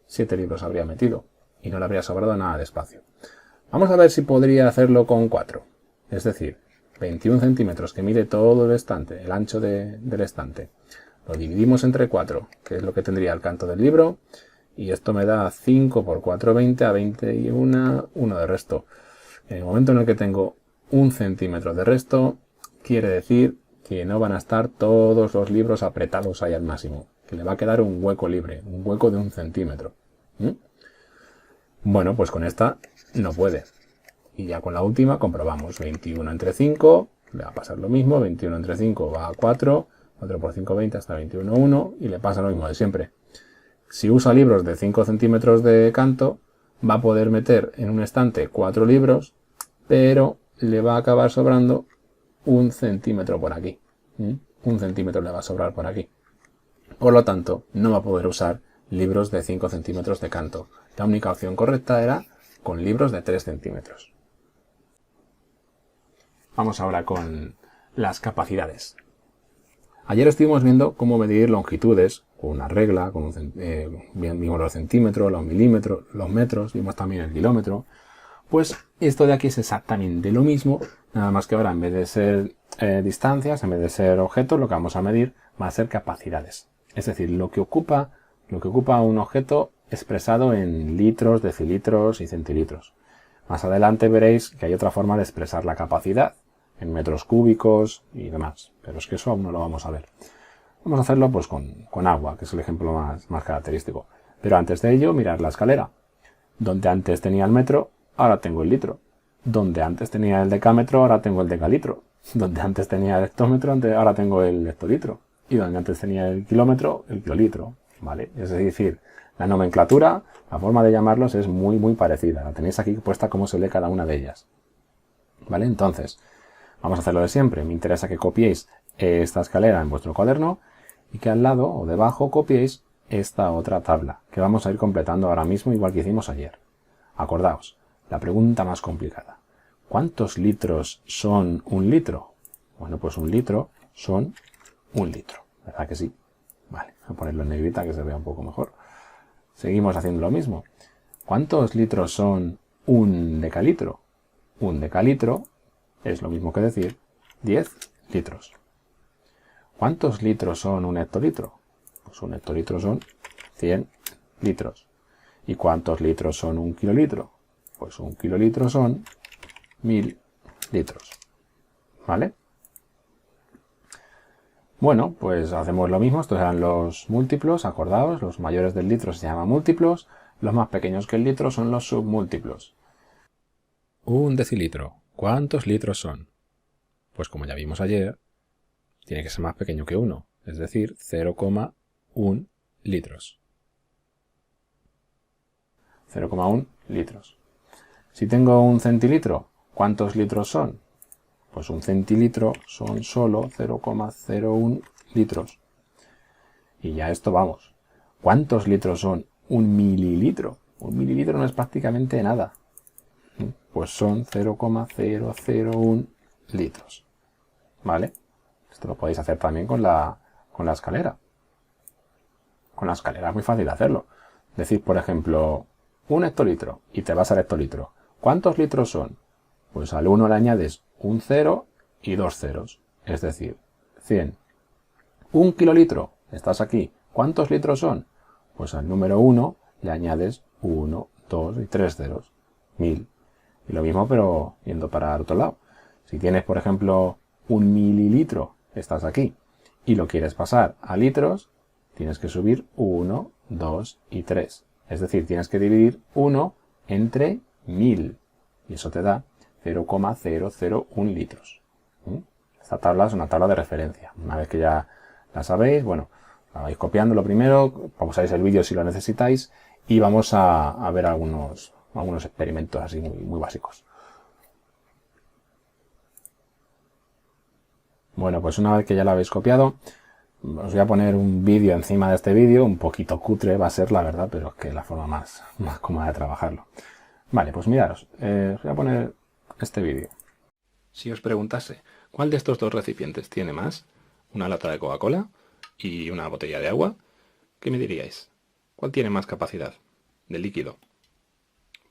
7 libros habría metido y no le habría sobrado nada de espacio. Vamos a ver si podría hacerlo con 4. Es decir, 21 centímetros que mide todo el estante, el ancho del estante. Lo dividimos entre 4, que es lo que tendría el canto del libro. Y esto me da 5 por 4, 20, a 21, 1 de resto. En el momento en el que tengo 1 centímetro de resto, quiere decir que no van a estar todos los libros apretados ahí al máximo. Que le va a quedar un hueco libre, un hueco de 1 centímetro. Bueno, pues con esta no puede. Y ya con la última comprobamos. 21 entre 5, le va a pasar lo mismo. 21 entre 5 va a 4. 4 por 5, 20 hasta 21, 1. Y le pasa lo mismo de siempre. Si usa libros de 5 centímetros de canto, va a poder meter en un estante 4 libros, pero le va a acabar sobrando 1 centímetro por aquí. 1 centímetro le va a sobrar por aquí. Por lo tanto, no va a poder usar libros de 5 centímetros de canto. La única opción correcta era con libros de 3 centímetros. Vamos ahora con las capacidades. Ayer estuvimos viendo cómo medir longitudes con una regla, vimos los centímetros, los milímetros, los metros, vimos también el kilómetro. Pues esto de aquí es exactamente lo mismo, nada más que ahora en vez de ser distancias, en vez de ser objetos, lo que vamos a medir va a ser capacidades. Es decir, lo que ocupa un objeto expresado en litros, decilitros y centilitros. Más adelante veréis que hay otra forma de expresar la capacidad, en metros cúbicos y demás, pero es que eso aún no lo vamos a ver. Vamos a hacerlo pues con agua, que es el ejemplo más característico. Pero antes de ello, mirad la escalera. Donde antes tenía el metro, ahora tengo el litro. Donde antes tenía el decámetro, ahora tengo el decalitro. Donde antes tenía el hectómetro, ahora tengo el hectolitro. Y donde antes tenía el kilómetro, el kilolitro. ¿Vale? Es decir, la nomenclatura, la forma de llamarlos es muy, muy parecida. La tenéis aquí puesta cómo se lee cada una de ellas. ¿Vale? Entonces, vamos a hacerlo de siempre. Me interesa que copiéis esta escalera en vuestro cuaderno y que al lado o debajo copiéis esta otra tabla, que vamos a ir completando ahora mismo igual que hicimos ayer. Acordaos, la pregunta más complicada. ¿Cuántos litros son 1 litro? Bueno, pues 1 litro son 1 litro, ¿verdad que sí? Vale, voy a ponerlo en negrita que se vea un poco mejor. Seguimos haciendo lo mismo. ¿Cuántos litros son un decalitro? Un decalitro es lo mismo que decir 10 litros. ¿Cuántos litros son un hectolitro? Pues un hectolitro son 100 litros. ¿Y cuántos litros son un kilolitro? Pues un kilolitro son 1000 litros. ¿Vale? Bueno, pues hacemos lo mismo. Estos eran los múltiplos, acordaos. Los mayores del litro se llaman múltiplos. Los más pequeños que el litro son los submúltiplos. Un decilitro. ¿Cuántos litros son? Pues como ya vimos ayer, tiene que ser más pequeño que 1, es decir, 0,1 litros. 0,1 litros. Si tengo un centilitro, ¿cuántos litros son? Pues un centilitro son solo 0,01 litros. Y ya esto vamos. ¿Cuántos litros son un mililitro? Un mililitro no es prácticamente nada. Pues son 0,001 litros. ¿Vale? Esto lo podéis hacer también con la escalera. Con la escalera es muy fácil hacerlo. Decir, por ejemplo, un hectolitro y te vas al hectolitro. ¿Cuántos litros son? Pues al 1 le añades un 0 y 2 ceros. Es decir, 100. Un kilolitro. Estás aquí. ¿Cuántos litros son? Pues al número 1 le añades 1, 2 y 3 ceros. 1000. Y lo mismo pero yendo para el otro lado. Si tienes, por ejemplo, un mililitro, estás aquí, y lo quieres pasar a litros, tienes que subir 1, 2 y 3. Es decir, tienes que dividir 1 entre 1000. Y eso te da 0,001 litros. Esta tabla es una tabla de referencia. Una vez que ya la sabéis, bueno, la vais copiando lo primero, pausáis el vídeo si lo necesitáis, y vamos a ver algunos experimentos así muy básicos. Bueno, pues una vez que ya lo habéis copiado, os voy a poner un vídeo encima de este vídeo, un poquito cutre va a ser la verdad, pero es que es la forma más cómoda de trabajarlo. Vale, pues miraros, os voy a poner este vídeo. Si os preguntase, ¿cuál de estos dos recipientes tiene más? ¿Una lata de Coca-Cola y una botella de agua? ¿Qué me diríais? ¿Cuál tiene más capacidad de líquido?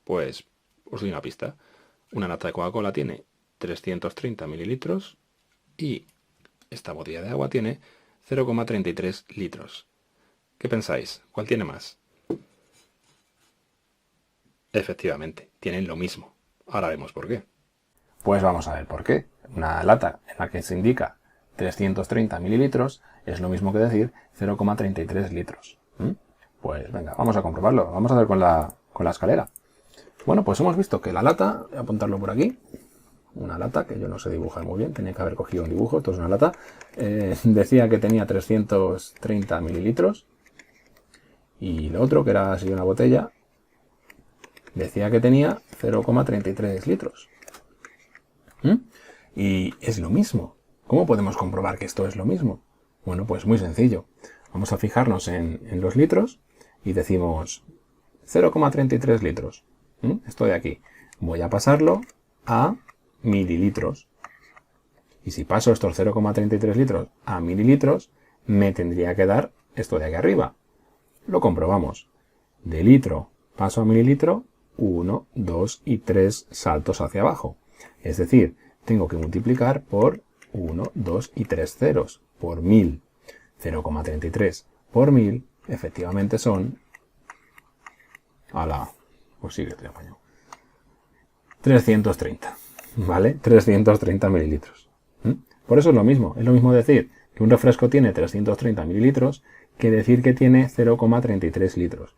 Pues os doy una pista. Una lata de Coca-Cola tiene 330 mililitros y esta botella de agua tiene 0,33 litros. ¿Qué pensáis? ¿Cuál tiene más? Efectivamente, tienen lo mismo. Ahora vemos por qué. Pues vamos a ver por qué. Una lata en la que se indica 330 mililitros es lo mismo que decir 0,33 litros. Pues venga, vamos a comprobarlo. Vamos a ver con la escalera. Bueno, pues hemos visto que la lata, voy a apuntarlo por aquí, una lata, que yo no sé dibujar muy bien, tenía que haber cogido un dibujo, esto es una lata, decía que tenía 330 mililitros, y lo otro, que era así una botella, decía que tenía 0,33 litros. Y es lo mismo. ¿Cómo podemos comprobar que esto es lo mismo? Bueno, pues muy sencillo. Vamos a fijarnos en los litros y decimos 0,33 litros. Esto de aquí. Voy a pasarlo a mililitros. Y si paso estos 0,33 litros a mililitros, me tendría que dar esto de aquí arriba. Lo comprobamos. De litro paso a mililitro, 1, 2 y 3 saltos hacia abajo. Es decir, tengo que multiplicar por 1, 2 y 3 ceros, por 1000. 0,33 por 1000, efectivamente son... Pues sí que estoy apañado. 330, ¿vale? 330 mililitros. Por eso es lo mismo decir que un refresco tiene 330 mililitros que decir que tiene 0,33 litros.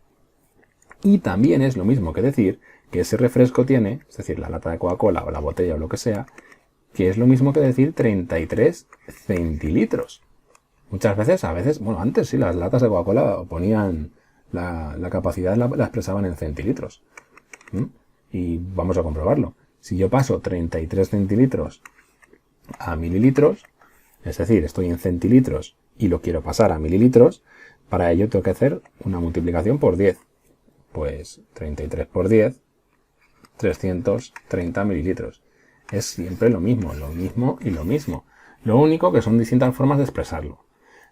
Y también es lo mismo que decir que ese refresco tiene, es decir, la lata de Coca-Cola o la botella o lo que sea, que es lo mismo que decir 33 centilitros. Muchas veces, bueno, antes sí, las latas de Coca-Cola ponían la capacidad, la expresaban en centilitros. Y vamos a comprobarlo. Si yo paso 33 centilitros a mililitros, es decir, estoy en centilitros y lo quiero pasar a mililitros, para ello tengo que hacer una multiplicación por 10. Pues 33 por 10, 330 mililitros. Es siempre lo mismo y lo mismo. Lo único que son distintas formas de expresarlo.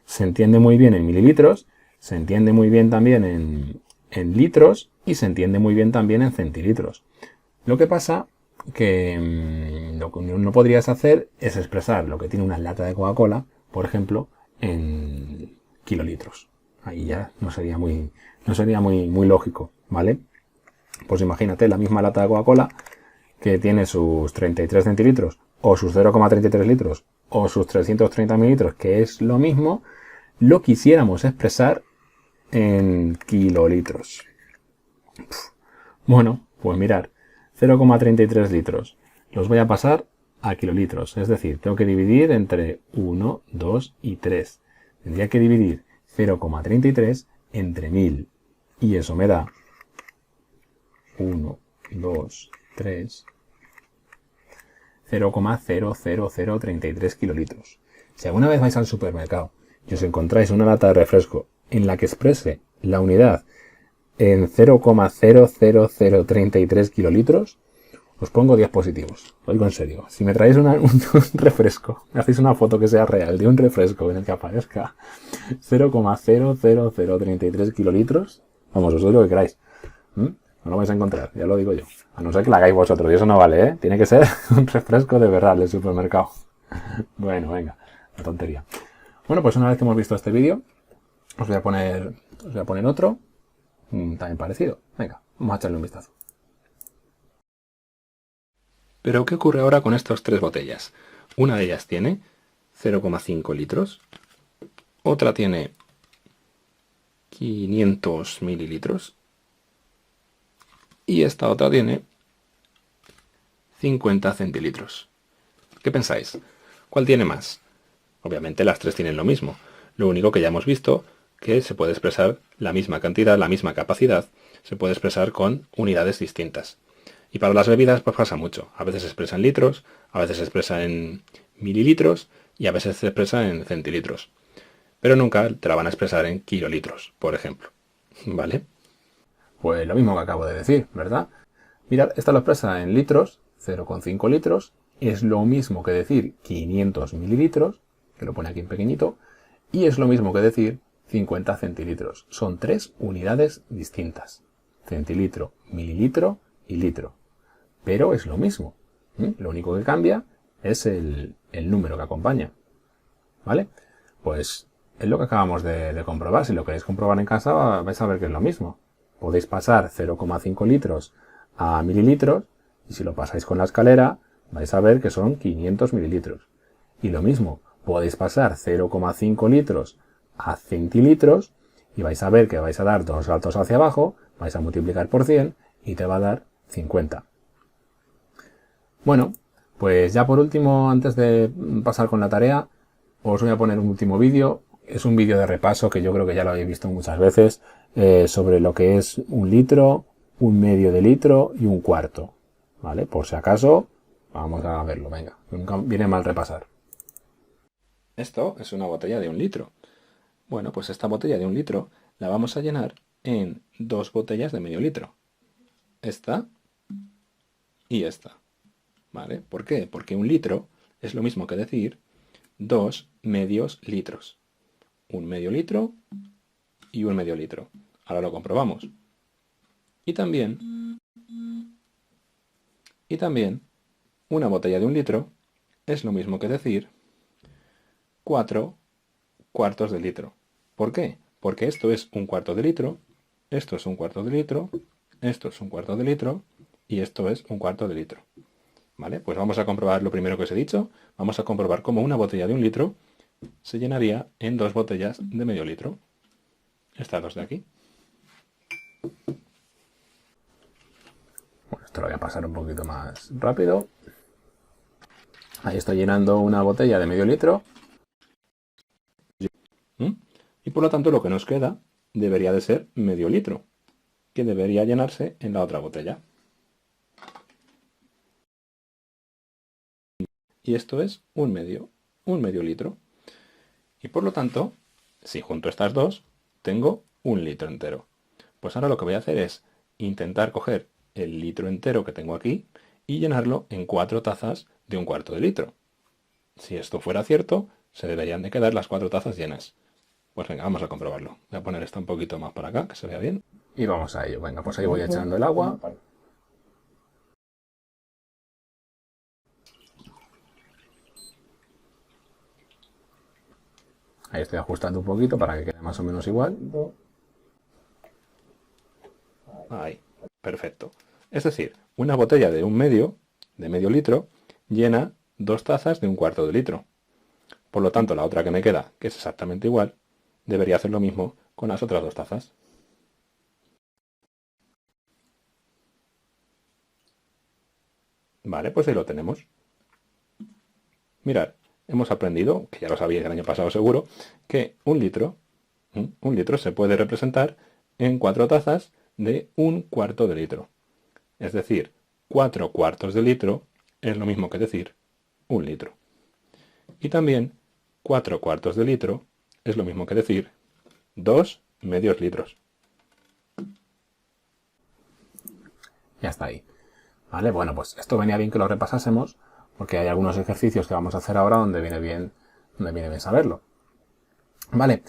se entiende muy bien en mililitros, se entiende muy bien también en litros y se entiende muy bien también en centilitros. Lo que pasa que lo que no podrías hacer es expresar lo que tiene una lata de Coca-Cola, por ejemplo, en kilolitros. Ahí ya no sería muy lógico, ¿vale? Pues imagínate la misma lata de Coca-Cola que tiene sus 33 centilitros o sus 0,33 litros o sus 330 mililitros, que es lo mismo, lo quisiéramos expresar en kilolitros. Bueno, pues mirar, 0,33 litros los voy a pasar a kilolitros, es decir, tengo que dividir entre 1, 2 y 3. Tendría que dividir 0,33 entre 1000 y eso me da 1, 2, 3, 0,00033 kilolitros. Si alguna vez vais al supermercado y os encontráis una lata de refresco en la que exprese la unidad en 0,00033 kilolitros, os pongo 10 positivos. Lo digo en serio. Si me traéis un refresco, me hacéis una foto que sea real de un refresco en el que aparezca 0,00033 kilolitros, vamos, os doy lo que queráis. No lo vais a encontrar, ya lo digo yo. A no ser que la hagáis vosotros, y eso no vale, ¿eh? Tiene que ser un refresco de verdad del supermercado. Bueno, venga, la tontería. Bueno, pues una vez que hemos visto este vídeo, os voy a poner otro, también parecido. Venga, vamos a echarle un vistazo. Pero ¿qué ocurre ahora con estas tres botellas? Una de ellas tiene 0,5 litros, otra tiene 500 mililitros y esta otra tiene 50 centilitros. ¿Qué pensáis? ¿Cuál tiene más? Obviamente las tres tienen lo mismo. Lo único que ya hemos visto que se puede expresar la misma cantidad, la misma capacidad, se puede expresar con unidades distintas. Y para las bebidas pues pasa mucho. A veces se expresa en litros, a veces se expresa en mililitros y a veces se expresa en centilitros. Pero nunca te la van a expresar en kilolitros, por ejemplo. ¿Vale? Pues lo mismo que acabo de decir, ¿verdad? Mirad, esta lo expresa en litros, 0,5 litros, es lo mismo que decir 500 mililitros, que lo pone aquí en pequeñito, y es lo mismo que decir 50 centilitros. Son tres unidades distintas. Centilitro, mililitro y litro. Pero es lo mismo. Lo único que cambia es el número que acompaña. ¿Vale? Pues es lo que acabamos de comprobar. Si lo queréis comprobar en casa vais a ver que es lo mismo. Podéis pasar 0,5 litros a mililitros y si lo pasáis con la escalera vais a ver que son 500 mililitros. Y lo mismo, podéis pasar 0,5 litros a centilitros y vais a ver que vais a dar dos saltos hacia abajo, vais a multiplicar por 100 y te va a dar 50. Bueno, pues ya por último, antes de pasar con la tarea, os voy a poner un último vídeo. Es un vídeo de repaso que yo creo que ya lo habéis visto muchas veces, sobre lo que es un litro, un medio de litro y un cuarto. ¿Vale? Por si acaso, vamos a verlo, venga. Nunca viene mal repasar. Esto es una botella de 1 litro. Bueno, pues esta botella de 1 litro la vamos a llenar en dos botellas de medio litro. Esta y esta. ¿Vale? ¿Por qué? Porque 1 litro es lo mismo que decir 2 medios litros. 1 medio litro y 1 medio litro. Ahora lo comprobamos. Y también una botella de 1 litro es lo mismo que decir 4 cuartos de litro. ¿Por qué? Porque esto es 1 cuarto de litro, esto es 1 cuarto de litro, esto es 1 cuarto de litro y esto es 1 cuarto de litro. ¿Vale? Pues vamos a comprobar lo primero que os he dicho. Vamos a comprobar cómo una botella de 1 litro se llenaría en dos botellas de medio litro. Estas dos de aquí. Bueno, esto lo voy a pasar un poquito más rápido. Ahí estoy llenando una botella de medio litro. Y por lo tanto lo que nos queda debería de ser medio litro, que debería llenarse en la otra botella. Y esto es un medio litro. Y por lo tanto, si junto estas dos, tengo 1 litro entero. Pues ahora lo que voy a hacer es intentar coger el litro entero que tengo aquí y llenarlo en 4 tazas de 1 cuarto de litro. Si esto fuera cierto, se deberían de quedar las 4 tazas llenas. Pues venga, vamos a comprobarlo. Voy a poner esto un poquito más para acá, que se vea bien. Y vamos a ello. Venga, pues ahí voy echando el agua. Ahí estoy ajustando un poquito para que quede más o menos igual. Ahí, perfecto. Es decir, una botella de medio litro, llena 2 tazas de 1/4 de litro. Por lo tanto, la otra que me queda, que es exactamente igual, debería hacer lo mismo con las otras 2 tazas. Vale, pues ahí lo tenemos. Mirad, hemos aprendido, que ya lo sabíais el año pasado seguro, que un litro se puede representar en 4 tazas de 1/4 de litro. Es decir, 4/4 de litro es lo mismo que decir 1 litro. Y también 4/4 de litro es lo mismo que decir 2 medios litros. Ya está ahí. Vale, bueno, pues esto venía bien que lo repasásemos, porque hay algunos ejercicios que vamos a hacer ahora donde viene bien saberlo. Vale,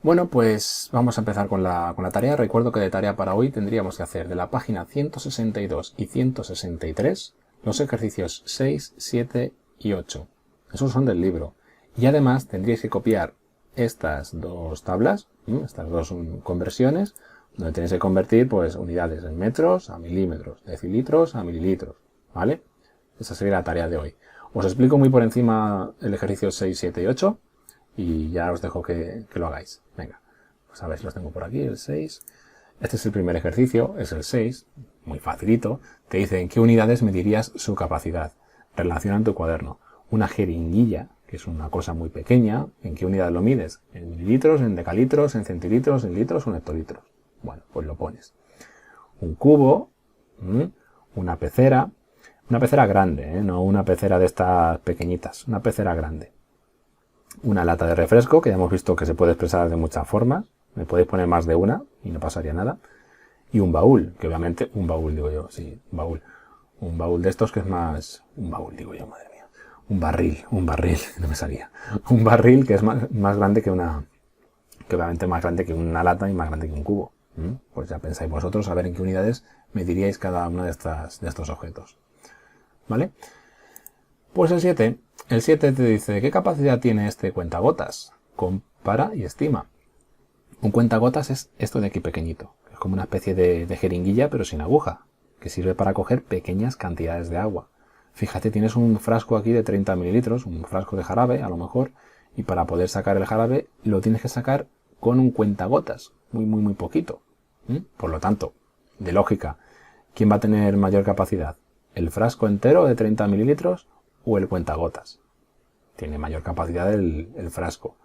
bueno, pues vamos a empezar con la tarea. Recuerdo que de tarea para hoy tendríamos que hacer de la página 162 y 163 los ejercicios 6, 7 y 8. Esos son del libro. Y además tendríais que copiar estas 2 tablas, estas 2 conversiones, donde tenéis que convertir pues unidades en metros a milímetros, decilitros a mililitros, ¿vale? Esa sería la tarea de hoy. Os explico muy por encima el ejercicio 6, 7 y 8 y ya os dejo que lo hagáis. Venga, pues a ver si los tengo por aquí, el 6. Este es el primer ejercicio, es el 6, muy facilito. Te dice en qué unidades medirías su capacidad. Relaciona en tu cuaderno. Una jeringuilla, que es una cosa muy pequeña, ¿en qué unidad lo mides? ¿En mililitros, en decalitros, en centilitros, en litros o en hectolitros? Bueno, pues lo pones. Un cubo, una pecera grande, no una pecera de estas pequeñitas, una pecera grande. Una lata de refresco, que ya hemos visto que se puede expresar de muchas formas, me podéis poner más de una y no pasaría nada. Y un baúl, que obviamente, un baúl digo yo, sí, un baúl. Un baúl de estos que es más, un baúl digo yo, madre mía. Un barril, no me salía. Un barril que es más grande que obviamente más grande que una lata y más grande que un cubo. Pues ya pensáis vosotros a ver en qué unidades mediríais cada uno de estos objetos. ¿Vale? Pues el 7 te dice, ¿qué capacidad tiene este cuentagotas? Compara y estima. Un cuentagotas es esto de aquí pequeñito. Es como una especie de jeringuilla pero sin aguja, que sirve para coger pequeñas cantidades de agua. Fíjate, tienes un frasco aquí de 30 mililitros, un frasco de jarabe a lo mejor, y para poder sacar el jarabe lo tienes que sacar con un cuentagotas, muy poquito. Por lo tanto, de lógica, ¿quién va a tener mayor capacidad? ¿El frasco entero de 30 mililitros o el cuentagotas? Tiene mayor capacidad el frasco.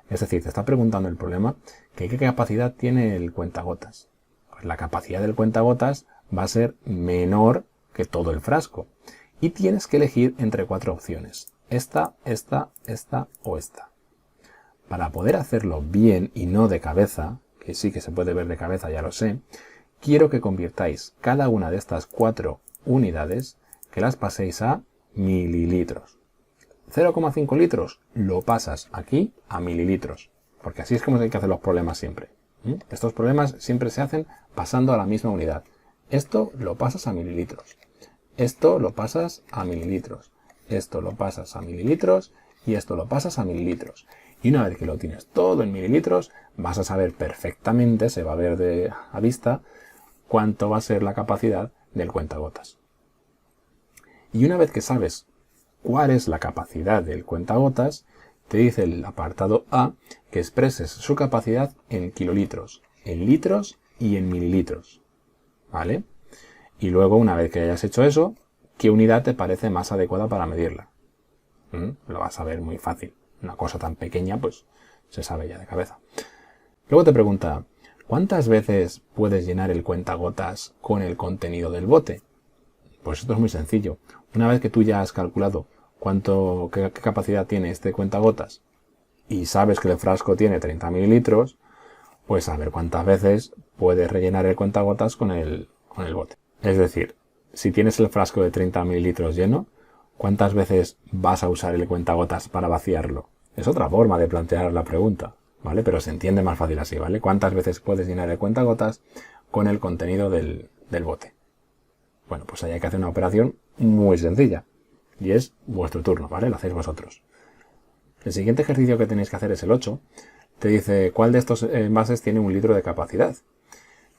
Es decir, te está preguntando el problema que qué capacidad tiene el cuentagotas. Pues la capacidad del cuentagotas va a ser menor que todo el frasco. Y tienes que elegir entre 4 opciones. Esta o esta. Para poder hacerlo bien y no de cabeza, que sí que se puede ver de cabeza, ya lo sé, quiero que convirtáis cada una de estas 4 unidades, que las paséis a mililitros. 0,5 litros lo pasas aquí a mililitros, porque así es como hay que hacer los problemas siempre. Estos problemas siempre se hacen pasando a la misma unidad. Esto lo pasas a mililitros. Esto lo pasas a mililitros. Esto lo pasas a mililitros y esto lo pasas a mililitros. Y una vez que lo tienes todo en mililitros, vas a saber perfectamente, se va a ver a vista, cuánto va a ser la capacidad del cuentagotas. Y una vez que sabes cuál es la capacidad del cuentagotas, te dice el apartado A que expreses su capacidad en kilolitros, en litros y en mililitros. ¿Vale? Y luego, una vez que hayas hecho eso, ¿qué unidad te parece más adecuada para medirla? Lo vas a ver muy fácil. Una cosa tan pequeña, pues se sabe ya de cabeza. Luego te pregunta, ¿cuántas veces puedes llenar el cuentagotas con el contenido del bote? Pues esto es muy sencillo. Una vez que tú ya has calculado qué capacidad tiene este cuentagotas y sabes que el frasco tiene 30 mililitros, pues a ver cuántas veces puedes rellenar el cuentagotas con el bote. Es decir, si tienes el frasco de 30 mililitros lleno, ¿cuántas veces vas a usar el cuentagotas para vaciarlo? Es otra forma de plantear la pregunta, ¿vale? Pero se entiende más fácil así, ¿vale? ¿Cuántas veces puedes llenar el cuentagotas con el contenido del bote? Bueno, pues ahí hay que hacer una operación muy sencilla. Y es vuestro turno, ¿vale? Lo hacéis vosotros. El siguiente ejercicio que tenéis que hacer es el 8. Te dice cuál de estos envases tiene 1 litro de capacidad.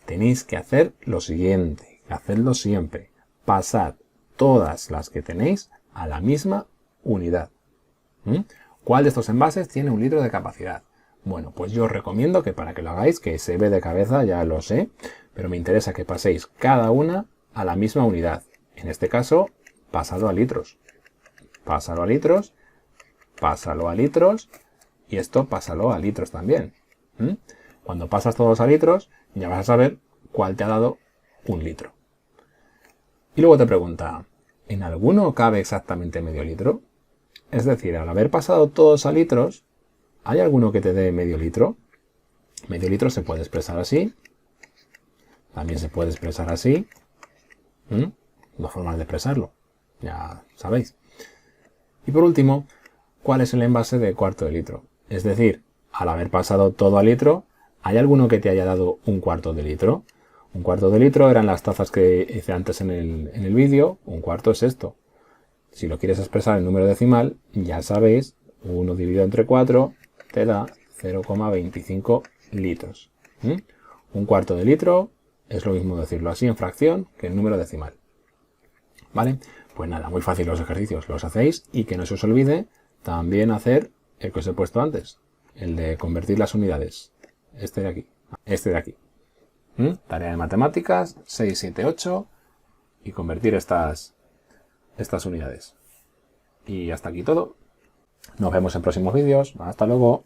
Tenéis que hacer lo siguiente. Hacedlo siempre. Pasad todas las que tenéis a la misma unidad. ¿Cuál de estos envases tiene 1 litro de capacidad? Bueno, pues yo os recomiendo que para que lo hagáis, que se ve de cabeza, ya lo sé, pero me interesa que paséis cada una a la misma unidad. En este caso, pasado a litros. Pásalo a litros, pásalo a litros, y esto pásalo a litros también. Cuando pasas todos a litros, ya vas a saber cuál te ha dado 1 litro. Y luego te pregunta, ¿en alguno cabe exactamente medio litro? Es decir, al haber pasado todos a litros, ¿hay alguno que te dé medio litro? Medio litro se puede expresar así. También se puede expresar así. 2 formas de expresarlo. Ya sabéis. Y por último, ¿cuál es el envase de 1/4 de litro? Es decir, al haber pasado todo a litro, ¿hay alguno que te haya dado 1/4 de litro? 1/4 de litro eran las tazas que hice antes en el vídeo. 1/4 es esto. Si lo quieres expresar en número decimal, ya sabéis, 1 dividido entre 4 te da 0,25 litros. 1/4 de litro es lo mismo decirlo así en fracción que en número decimal. ¿Vale? Pues nada, muy fácil los ejercicios. Los hacéis y que no se os olvide también hacer el que os he puesto antes. El de convertir las unidades. Este de aquí. Este de aquí. Tarea de matemáticas 6, 7, 8 y convertir estas unidades. Y hasta aquí todo. Nos vemos en próximos vídeos. Hasta luego.